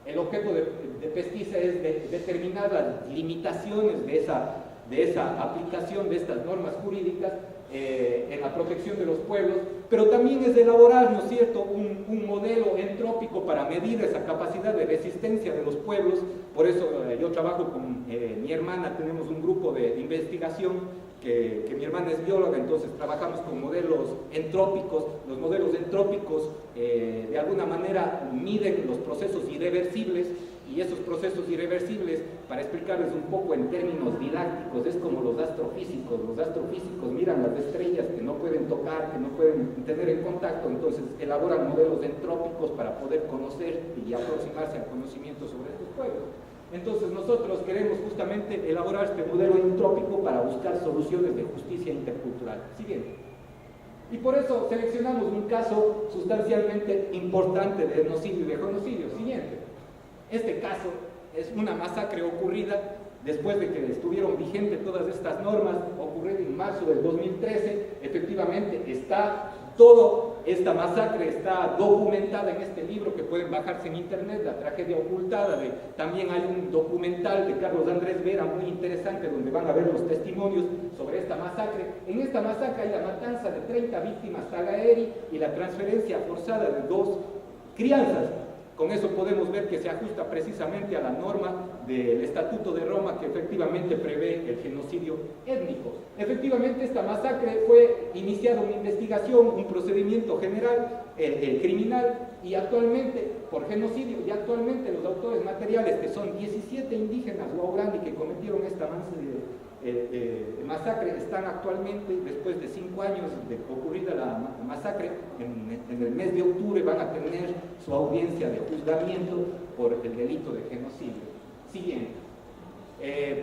El objeto de pesquisa es determinar las limitaciones de esa aplicación de estas normas jurídicas en la protección de los pueblos, pero también es elaborar, ¿no es cierto?, un modelo entrópico para medir esa capacidad de resistencia de los pueblos. Por eso yo trabajo con mi hermana, tenemos un grupo de investigación que mi hermana es bióloga, entonces trabajamos con modelos entrópicos. Los modelos entrópicos de alguna manera miden los procesos irreversibles, y esos procesos irreversibles, para explicarles un poco en términos didácticos, es como los astrofísicos. Los astrofísicos miran las estrellas que no pueden tocar, que no pueden tener en contacto, entonces elaboran modelos entrópicos para poder conocer y aproximarse al conocimiento sobre estos pueblos. Entonces nosotros queremos justamente elaborar este modelo entrópico para buscar soluciones de justicia intercultural. Siguiente. Y por eso seleccionamos un caso sustancialmente importante de etnocidio y de genocidio. Siguiente. Este caso es una masacre ocurrida después de que estuvieron vigentes todas estas normas, ocurrido en marzo del 2013. Efectivamente está toda esta masacre, está documentada en este libro que pueden bajarse en internet, La tragedia ocultada. También hay un documental de Carlos Andrés Vera muy interesante donde van a ver los testimonios sobre esta masacre. En esta masacre hay la matanza de 30 víctimas tagaeri y la transferencia forzada de 2 crianzas. Con eso podemos ver que se ajusta precisamente a la norma del Estatuto de Roma que efectivamente prevé el genocidio étnico. Efectivamente esta masacre fue iniciada una investigación, un procedimiento general, criminal, y actualmente, por genocidio, y actualmente los autores materiales, que son 17 indígenas Waorani que cometieron esta masacre, están actualmente, después de 5 años de ocurrida la masacre, en el mes de octubre van a tener su audiencia de juzgamiento por el delito de genocidio. Siguiente.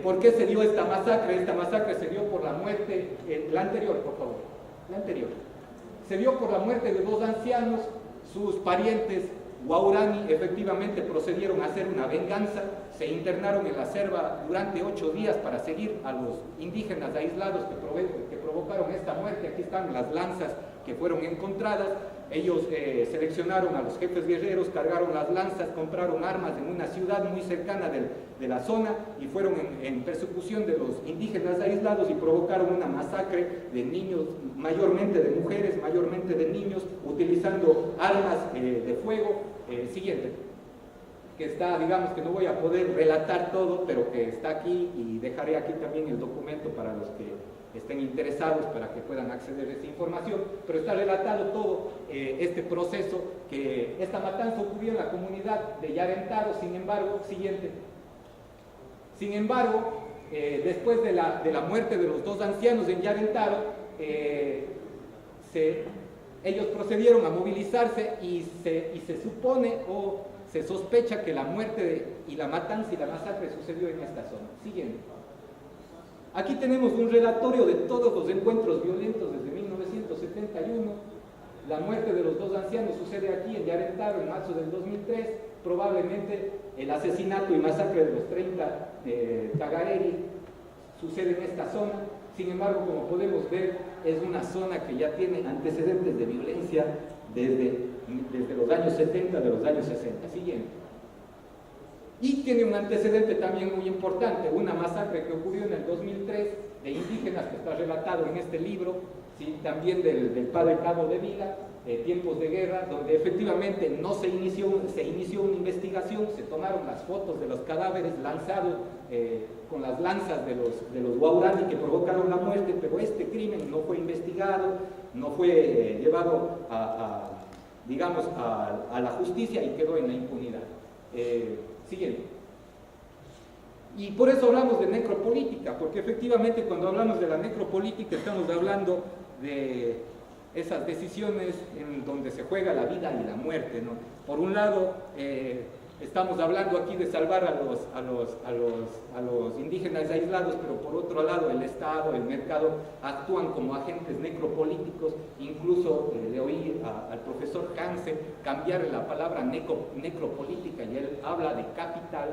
¿Por qué se dio esta masacre? Esta masacre se dio por la muerte, la anterior, por favor, la anterior. Se dio por la muerte de 2 ancianos. Sus parientes Waorani efectivamente procedieron a hacer una venganza, se internaron en la selva durante 8 días para seguir a los indígenas aislados que provocaron esta muerte. Aquí están las lanzas que fueron encontradas. Ellos seleccionaron a los jefes guerreros, cargaron las lanzas, compraron armas en una ciudad muy cercana de la zona y fueron en persecución de los indígenas aislados y provocaron una masacre de niños, mayormente de mujeres, mayormente de niños, utilizando armas de fuego. Siguiente, que está, digamos que no voy a poder relatar todo, pero que está aquí, y dejaré aquí también el documento para los que estén interesados para que puedan acceder a esta información, pero está relatado todo este proceso, que esta matanza ocurrió en la comunidad de Yarentaro. Sin embargo, siguiente. Sin embargo, después de la muerte de los 2 ancianos en Yarentaro, ellos procedieron a movilizarse y se supone o se sospecha que la muerte y la matanza y la masacre sucedió en esta zona. Siguiente. Aquí tenemos un relatorio de todos los encuentros violentos desde 1971. La muerte de los 2 ancianos sucede aquí en Yarentaro en marzo del 2003. Probablemente el asesinato y masacre de los 30 tagaeri sucede en esta zona. Sin embargo, como podemos ver, es una zona que ya tiene antecedentes de violencia desde los años 70, de los años 60. Siguiente. Y tiene un antecedente también muy importante, una masacre que ocurrió en el 2003 de indígenas, que está relatado en este libro, ¿sí? También del padre Cabo de Vila, Tiempos de Guerra, donde efectivamente no se inició una investigación, se tomaron las fotos de los cadáveres lanzados con las lanzas de los Waurani que provocaron la muerte, pero este crimen no fue investigado, no fue llevado digamos, a la justicia y quedó en la impunidad. Siguiente. Y por eso hablamos de necropolítica, porque efectivamente cuando hablamos de la necropolítica estamos hablando de esas decisiones en donde se juega la vida y la muerte, ¿no? Por un lado, estamos hablando aquí de salvar a los indígenas aislados, pero por otro lado el Estado, el mercado actúan como agentes necropolíticos. Incluso le oí al profesor Hansen cambiar la palabra necropolítica y él habla de capital,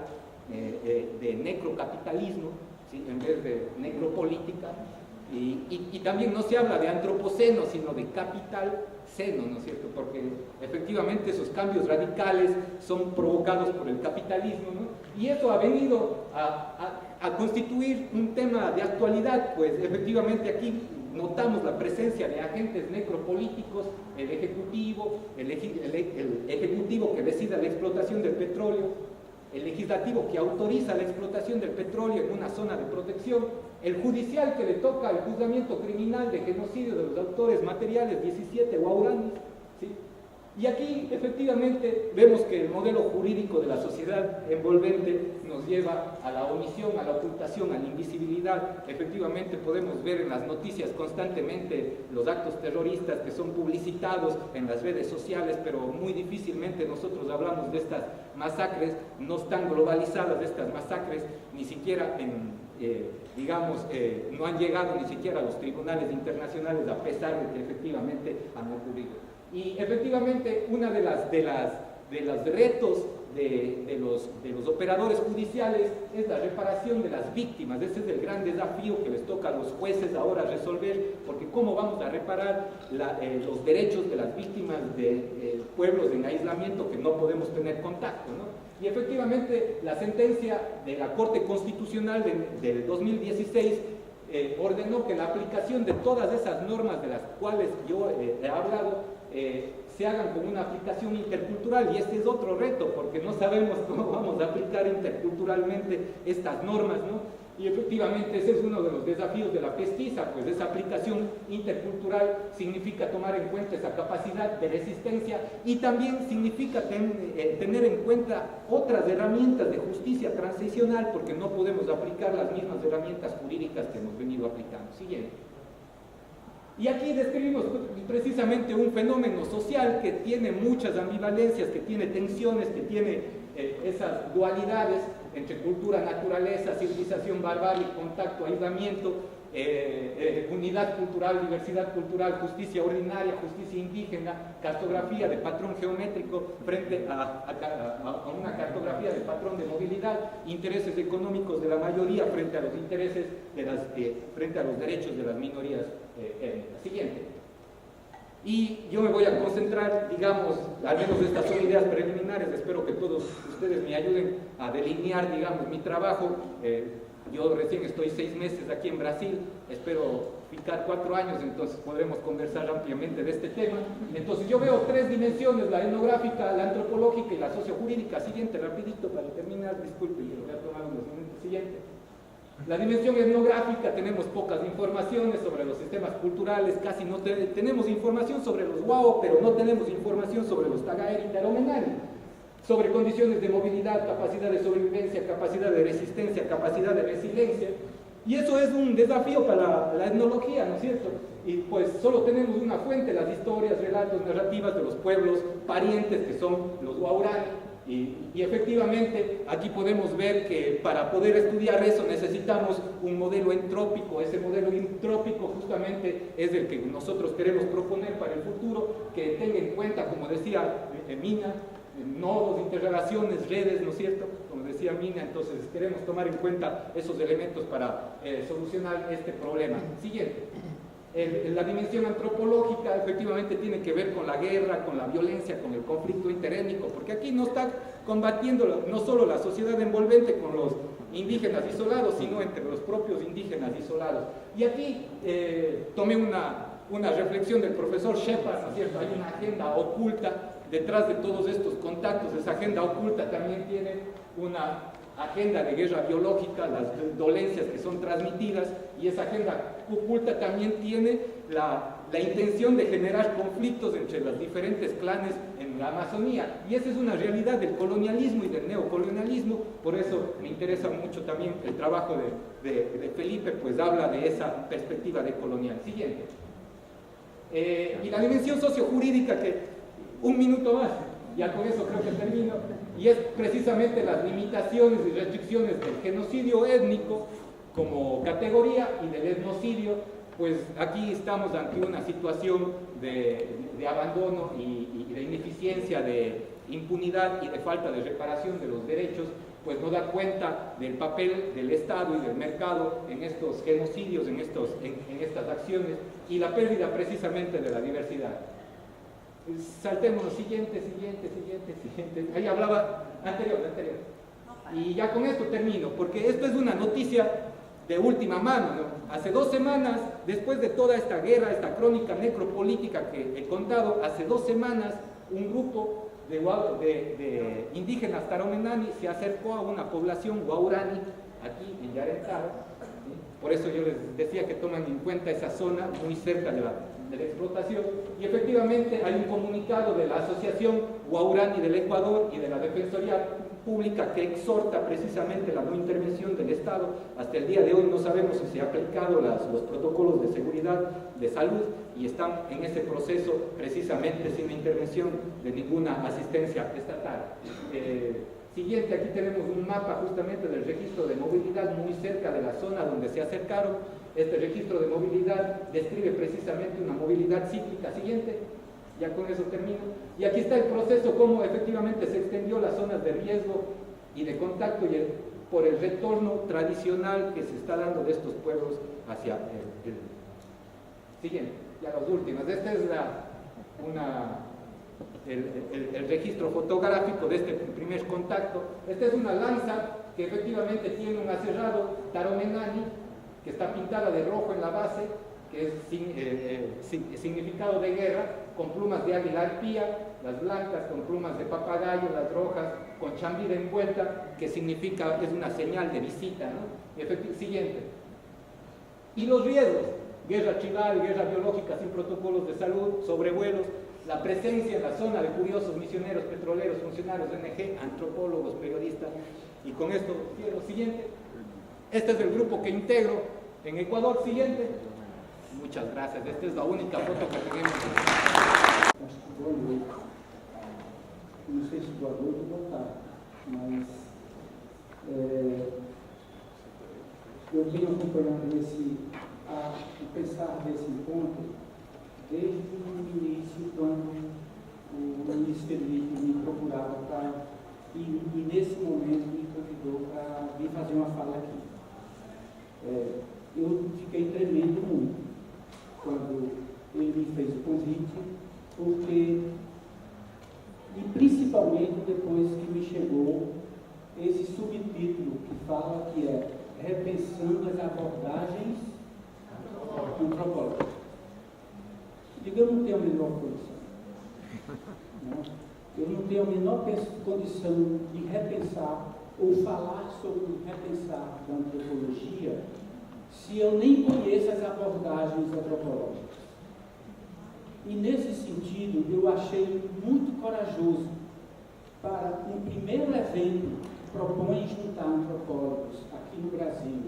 de necrocapitalismo, ¿sí? En vez de necropolítica. Y también no se habla de antropoceno, sino de capital seno, ¿no es cierto? Porque efectivamente esos cambios radicales son provocados por el capitalismo, ¿no? Y eso ha venido a constituir un tema de actualidad, pues efectivamente aquí notamos la presencia de agentes necropolíticos, el ejecutivo que decide la explotación del petróleo, el legislativo que autoriza la explotación del petróleo en una zona de protección, el judicial que le toca el juzgamiento criminal de genocidio de los autores materiales 17 Wauranis, ¿sí? Y aquí efectivamente vemos que el modelo jurídico de la sociedad envolvente nos lleva a la omisión, a la ocultación, a la invisibilidad. Efectivamente podemos ver en las noticias constantemente los actos terroristas que son publicitados en las redes sociales, pero muy difícilmente nosotros hablamos de estas masacres. No están globalizadas estas masacres, ni siquiera no han llegado ni siquiera a los tribunales internacionales, a pesar de que efectivamente han ocurrido. Y efectivamente uno de los retos de los operadores judiciales es la reparación de las víctimas. Ese es el gran desafío que les toca a los jueces ahora resolver, porque ¿cómo vamos a reparar los derechos de las víctimas de pueblos en aislamiento que no podemos tener contacto, ¿no? Y efectivamente la sentencia de la Corte Constitucional del 2016 ordenó que la aplicación de todas esas normas de las cuales yo he hablado se hagan con una aplicación intercultural, y este es otro reto porque no sabemos cómo vamos a aplicar interculturalmente estas normas, ¿no? Y efectivamente ese es uno de los desafíos de la pesquisa, pues esa aplicación intercultural significa tomar en cuenta esa capacidad de resistencia y también significa tener en cuenta otras herramientas de justicia transicional, porque no podemos aplicar las mismas herramientas jurídicas que hemos venido aplicando. Siguiente. Y aquí describimos precisamente un fenómeno social que tiene muchas ambivalencias, que tiene tensiones, que tiene esas dualidades entre cultura, naturaleza, civilización, barbarie, contacto, aislamiento, unidad cultural, diversidad cultural, justicia ordinaria, justicia indígena, cartografía de patrón geométrico frente a una cartografía de patrón de movilidad, intereses económicos de la mayoría frente a los intereses frente a los derechos de las minorías étnicas. Siguiente. Y yo me voy a concentrar, digamos, al menos estas son ideas preliminares, espero que todos ustedes me ayuden a delinear, digamos, mi trabajo. Yo recién estoy 6 meses aquí en Brasil, espero ficar 4 años, entonces podremos conversar ampliamente de este tema. Entonces yo veo 3 dimensiones, la etnográfica, la antropológica y la sociojurídica. Siguiente, rapidito para terminar, disculpe, yo voy a tomar unos minutos. Siguiente. La dimensión etnográfica, tenemos pocas informaciones sobre los sistemas culturales, casi no tenemos información sobre los Wao, pero no tenemos información sobre los Tagaeri y Taromenari, sobre condiciones de movilidad, capacidad de sobrevivencia, capacidad de resistencia, capacidad de resiliencia. Y eso es un desafío para la etnología, ¿no es cierto? Y pues solo tenemos una fuente, las historias, relatos, narrativas de los pueblos parientes que son los Waurani. Y efectivamente aquí podemos ver que para poder estudiar eso necesitamos un modelo entrópico. Ese modelo entrópico justamente es el que nosotros queremos proponer para el futuro, que tenga en cuenta, como decía Mina, nodos, interrelaciones, redes, ¿no es cierto? Como decía Mina, entonces queremos tomar en cuenta esos elementos para solucionar este problema. Siguiente. La dimensión antropológica efectivamente tiene que ver con la guerra, con la violencia, con el conflicto interétnico, porque aquí no está combatiendo no solo la sociedad envolvente con los indígenas isolados, sino entre los propios indígenas isolados. Y aquí tomé una reflexión del profesor Shepard, ¿no es cierto? Hay una agenda oculta detrás de todos estos contactos. Esa agenda oculta también tiene una agenda de guerra biológica, las dolencias que son transmitidas, y esa agenda oculta también tiene la intención de generar conflictos entre los diferentes clanes en la Amazonía, y esa es una realidad del colonialismo y del neocolonialismo. Por eso me interesa mucho también el trabajo de Felipe, pues habla de esa perspectiva decolonial. Siguiente. Y la dimensión sociojurídica, que un minuto más, ya con eso creo que termino, y es precisamente las limitaciones y restricciones del genocidio étnico como categoría y del etnocidio. Pues aquí estamos ante una situación de abandono y de ineficiencia, de impunidad y de falta de reparación de los derechos, pues no da cuenta del papel del Estado y del mercado en estos genocidios, en estas acciones, y la pérdida precisamente de la diversidad. Saltemos, siguiente. Ahí hablaba anterior. Y ya con esto termino, porque esto es una noticia de última mano, ¿no? Hace 2 semanas, después de toda esta guerra, esta crónica necropolítica que he contado, hace 2 semanas un grupo de indígenas taromenani se acercó a una población guaurani aquí en Yarentaro, ¿sí? Por eso yo les decía que toman en cuenta esa zona muy cerca de la explotación, y efectivamente hay un comunicado de la Asociación Guaurani del Ecuador y de la Defensoría Pública que exhorta precisamente la no intervención del Estado. Hasta el día de hoy no sabemos si se han aplicado los protocolos de seguridad de salud, y están en ese proceso precisamente sin la intervención de ninguna asistencia estatal. Siguiente, aquí tenemos un mapa justamente del registro de movilidad muy cerca de la zona donde se acercaron. Este registro de movilidad describe precisamente una movilidad cíclica. Siguiente, ya con eso termino. Y aquí está el proceso, cómo efectivamente se extendió las zonas de riesgo y de contacto por el retorno tradicional que se está dando de estos pueblos hacia el siguiente, ya las últimas. Este es el registro fotográfico de este primer contacto. Esta es una lanza que efectivamente tiene un aserrado taromenani, que está pintada de rojo en la base, que es significado de guerra, con plumas de águila arpía, las blancas con plumas de papagayo, las rojas con chambira envuelta, que significa, es una señal de visita, ¿no? Siguiente. Y los riesgos: guerra tribal, guerra biológica sin protocolos de salud, sobrevuelos, la presencia en la zona de curiosos, misioneros, petroleros, funcionarios de ONG, antropólogos, periodistas. Y con esto quiero, siguiente. Este es el grupo que integro en Ecuador. Siguiente. Muchas gracias. Esta es la única foto que tenemos. Boa noite. Não sei se boa noite ou boa tarde, mas eu venho acompanhando o pensar desse encontro desde o início, quando o ministro Felipe me procurava e nesse momento me convidou para vir fazer uma fala aqui. Eu fiquei tremendo muito quando ele me fez o convite, porque, e principalmente depois que me chegou esse subtítulo que fala que é Repensando as Abordagens Antropológicas. Eu não tenho a menor condição. Não? Eu não tenho a menor condição de repensar ou falar sobre o repensar da antropologia se eu nem conheço as abordagens antropológicas. E nesse sentido, eu achei muito corajoso para um primeiro evento que propõe juntar antropólogos aqui no Brasil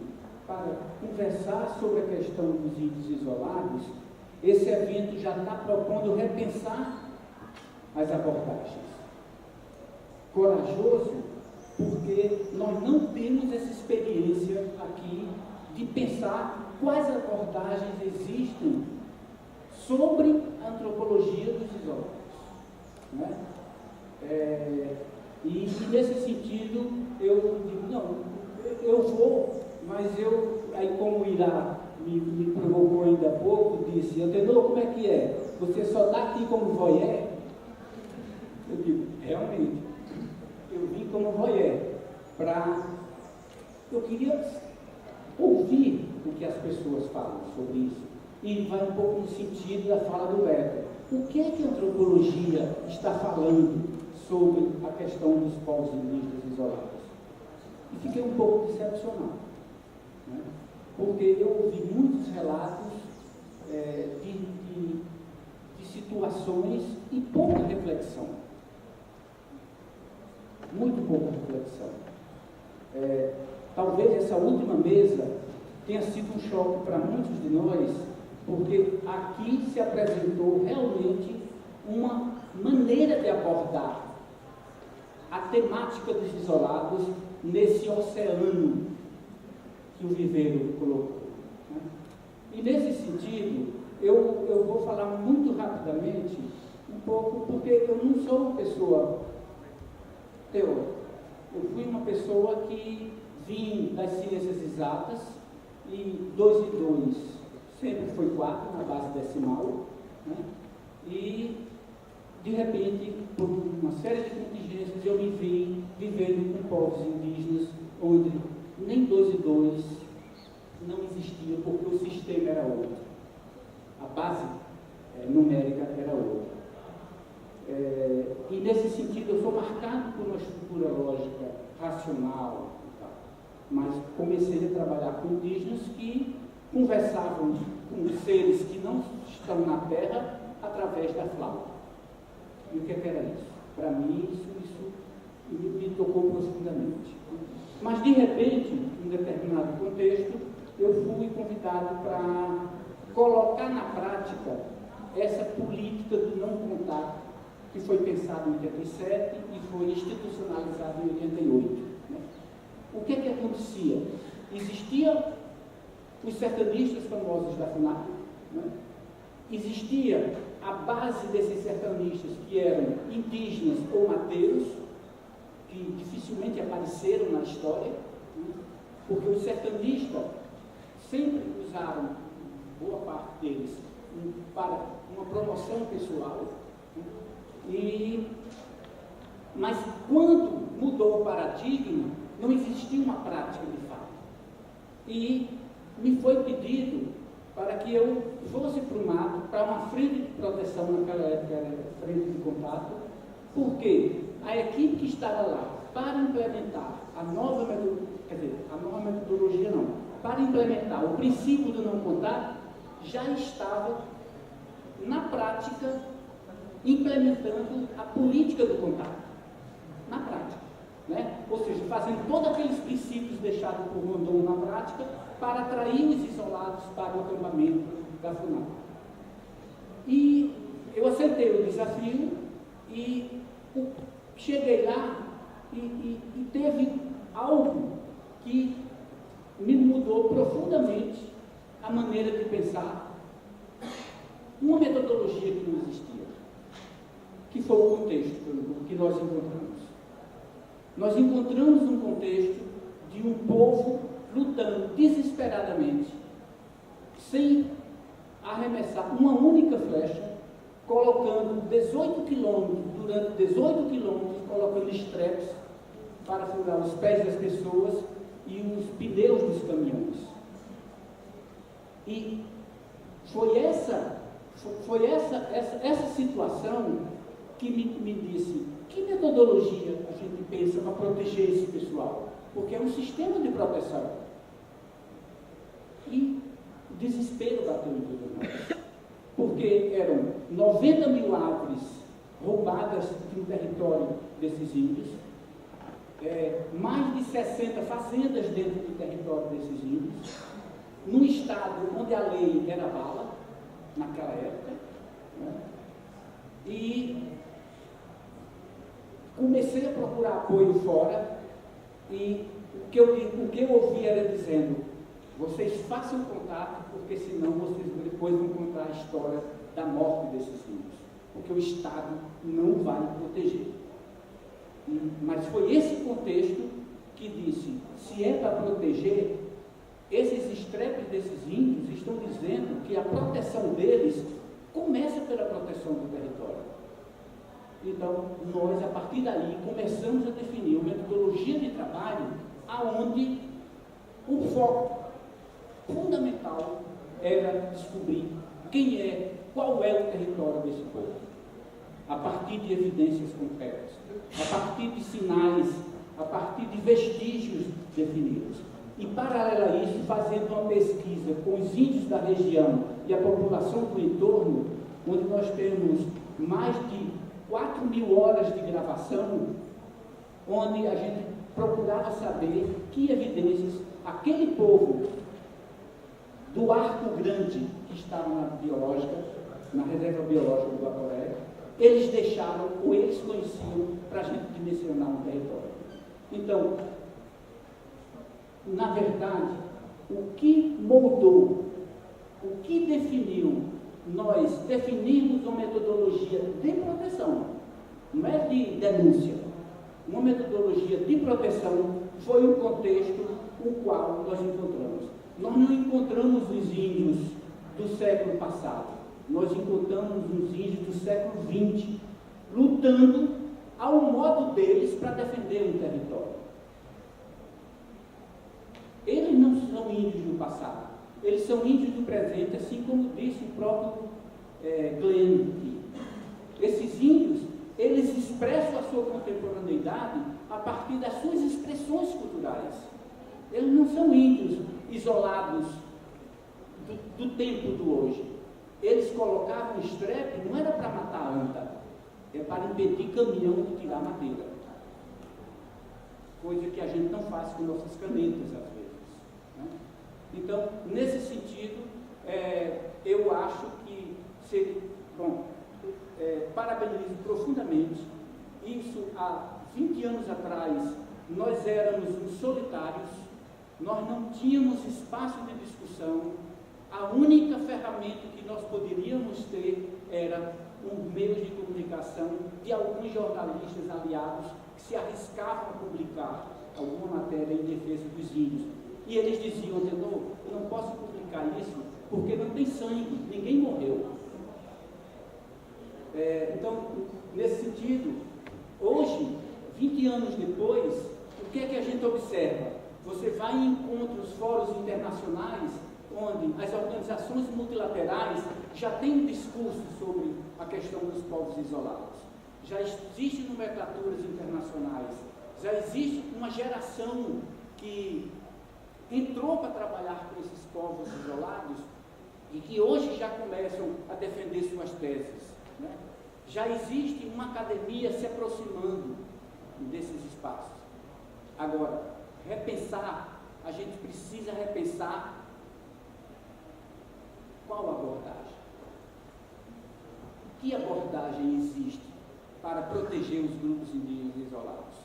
para conversar sobre a questão dos índios isolados. Esse evento já está propondo repensar as abordagens. Corajoso porque nós não temos essa experiência aqui de pensar quais abordagens existem sobre a antropologia dos isolados. Né? E nesse sentido, eu digo, não, eu vou, mas aí como irá me provocou ainda há pouco, disse: Antenor, como é que é? Você só está aqui como voyeur? Eu digo: realmente, eu vim como voyeur eu queria ouvir o que as pessoas falam sobre isso. E vai um pouco no sentido da fala do Beto. O que é que a antropologia está falando sobre a questão dos povos indígenas isolados? E fiquei um pouco decepcionado, né? Porque eu ouvi muitos relatos de situações e pouca reflexão. Muito pouca reflexão. Talvez essa última mesa tenha sido um choque para muitos de nós, porque aqui se apresentou realmente uma maneira de abordar a temática dos isolados nesse oceano que o Viveiro colocou, né? E nesse sentido, eu vou falar muito rapidamente um pouco, porque eu não sou uma pessoa teórica. Eu fui uma pessoa que vim das ciências exatas, e 2 e 2 sempre foi 4 na base decimal, né? E de repente, por uma série de contingências, eu me vi vivendo com povos indígenas onde nem 2 e 2 não existia, porque o sistema era outro, a base numérica era outra. E nesse sentido eu sou marcado por uma estrutura lógica racional, mas comecei a trabalhar com indígenas que conversavam com seres que não estão na terra através da flauta. E o que era isso? Para mim, isso me tocou profundamente. Mas, de repente, em determinado contexto, eu fui convidado para colocar na prática essa política do não contato, que foi pensada em 87 e foi institucionalizada em 88. Né? O que acontecia? Existiam os sertanistas famosos da FUNAP, né? Existia a base desses sertanistas que eram indígenas ou mateiros, que dificilmente apareceram na história, né? Porque os sertanistas sempre usaram, boa parte deles, para uma promoção pessoal, né? Mas quando mudou o paradigma, não existia uma prática de fato. E me foi pedido para que eu fosse para o mato, para uma frente de proteção, naquela época era frente de contato, porque a equipe que estava lá para implementar a nova metodologia não, para implementar o princípio do não contato, já estava na prática implementando a política do contato, na prática, né? Ou seja, fazendo todos aqueles princípios deixados por Rondon na prática para atrair os isolados para o acampamento da FUNAP. E eu aceitei o desafio e cheguei lá e teve algo que me mudou profundamente a maneira de pensar, uma metodologia que não existia, que foi o contexto que nós encontramos. Nós encontramos um contexto de um povo lutando desesperadamente, sem arremessar uma única flecha, colocando 18 quilômetros, durante 18 quilômetros, colocando estrepes para furar os pés das pessoas e os pneus dos caminhões. E foi essa situação que me disse: que metodologia a gente pensa para proteger esse pessoal? Porque é um sistema de proteção. E o desespero bateu em todos nós. Porque eram 90 mil árvores roubadas de um território desses índios, mais de 60 fazendas dentro do território desses índios, num estado onde a lei era bala, naquela época, né? E comecei a procurar apoio fora, e o que eu ouvi era dizendo: vocês façam contato, porque senão vocês depois vão contar a história da morte desses índios, porque o Estado não vai proteger. Mas foi esse contexto que disse: se é para proteger, esses estrepes desses índios estão dizendo que a proteção deles começa pela proteção do território. Então, nós, a partir daí, começamos a definir uma metodologia de trabalho aonde o foco fundamental era descobrir qual é o território desse povo, a partir de evidências concretas, a partir de sinais, a partir de vestígios definidos. E, paralelo a isso, fazendo uma pesquisa com os índios da região e a população do entorno, onde nós temos mais de 4.000 horas de gravação, onde a gente procurava saber que evidências aquele povo do Arco Grande, que estava na reserva biológica do Guaporé, eles deixaram ou eles conheciam para a gente dimensionar um território. Então, na verdade, o que moldou, o que definiu nós definirmos uma metodologia de proteção, não é de denúncia, uma metodologia de proteção foi um contexto o qual nós encontramos. Nós não encontramos os índios do século passado, nós encontramos os índios do século XX, lutando ao modo deles para defender um território. Eles não são índios do passado, eles são índios do presente, assim como disse o próprio Glenn aqui. Esses índios, eles expressam a sua contemporaneidade a partir das suas expressões culturais. Eles não são índios isolados do tempo do hoje. Eles colocavam estrepe, não era para matar a anta, é para impedir caminhão de tirar madeira. Coisa que a gente não faz com nossas canetas, às vezes. Né? Então, nesse sentido, eu acho que seria... Bom, parabenizo profundamente. Isso, há 20 anos atrás, nós éramos uns solitários, nós não tínhamos espaço de discussão, a única ferramenta que nós poderíamos ter era um meio de comunicação de alguns jornalistas aliados que se arriscavam a publicar alguma matéria em defesa dos índios. E eles diziam, Adenor, eu não posso publicar isso porque não tem sangue, ninguém morreu. Então, nesse sentido, hoje, 20 anos depois, o que é que a gente observa? Você vai em encontros, fóruns internacionais, onde as organizações multilaterais já têm um discurso sobre a questão dos povos isolados. Já existem nomenclaturas internacionais, já existe uma geração que entrou para trabalhar com esses povos isolados e que hoje já começam a defender suas teses. Né? Já existe uma academia se aproximando desses espaços. Agora, repensar, a gente precisa repensar qual abordagem. Que abordagem existe para proteger os grupos indígenas isolados?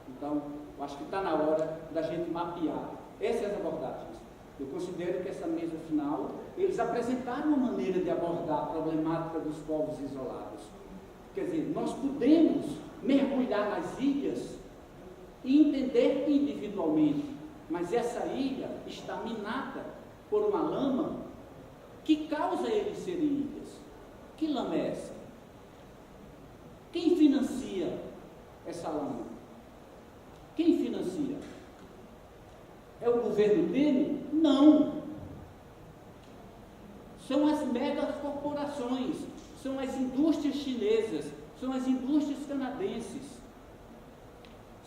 Então, eu acho que está na hora da gente mapear essas abordagens. Eu considero que essa mesa final, eles apresentaram uma maneira de abordar a problemática dos povos isolados. Quer dizer, nós podemos mergulhar nas ilhas e entender individualmente, mas essa ilha está minada por uma lama que causa eles serem ilhas. Que lama é essa? Quem financia essa lama? Quem financia? É o governo dele? Não. São as megacorporações, são as indústrias chinesas, são as indústrias canadenses,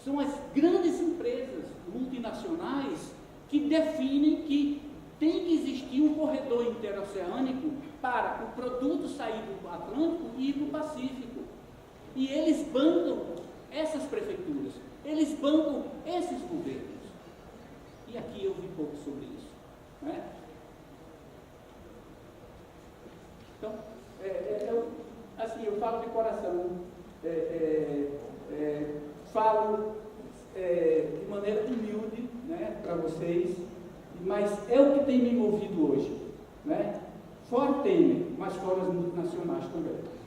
são as grandes empresas multinacionais que definem que tem que existir um corredor interoceânico para o produto sair do Atlântico e ir para o Pacífico. E eles bancam essas prefeituras, eles bancam esses governos. E aqui eu vi pouco sobre isso. Né? Então, assim, eu falo de coração, falo de maneira humilde, né, para vocês, mas é o que tem me movido hoje. Né? Fora o Temer, mas fora as multinacionais também.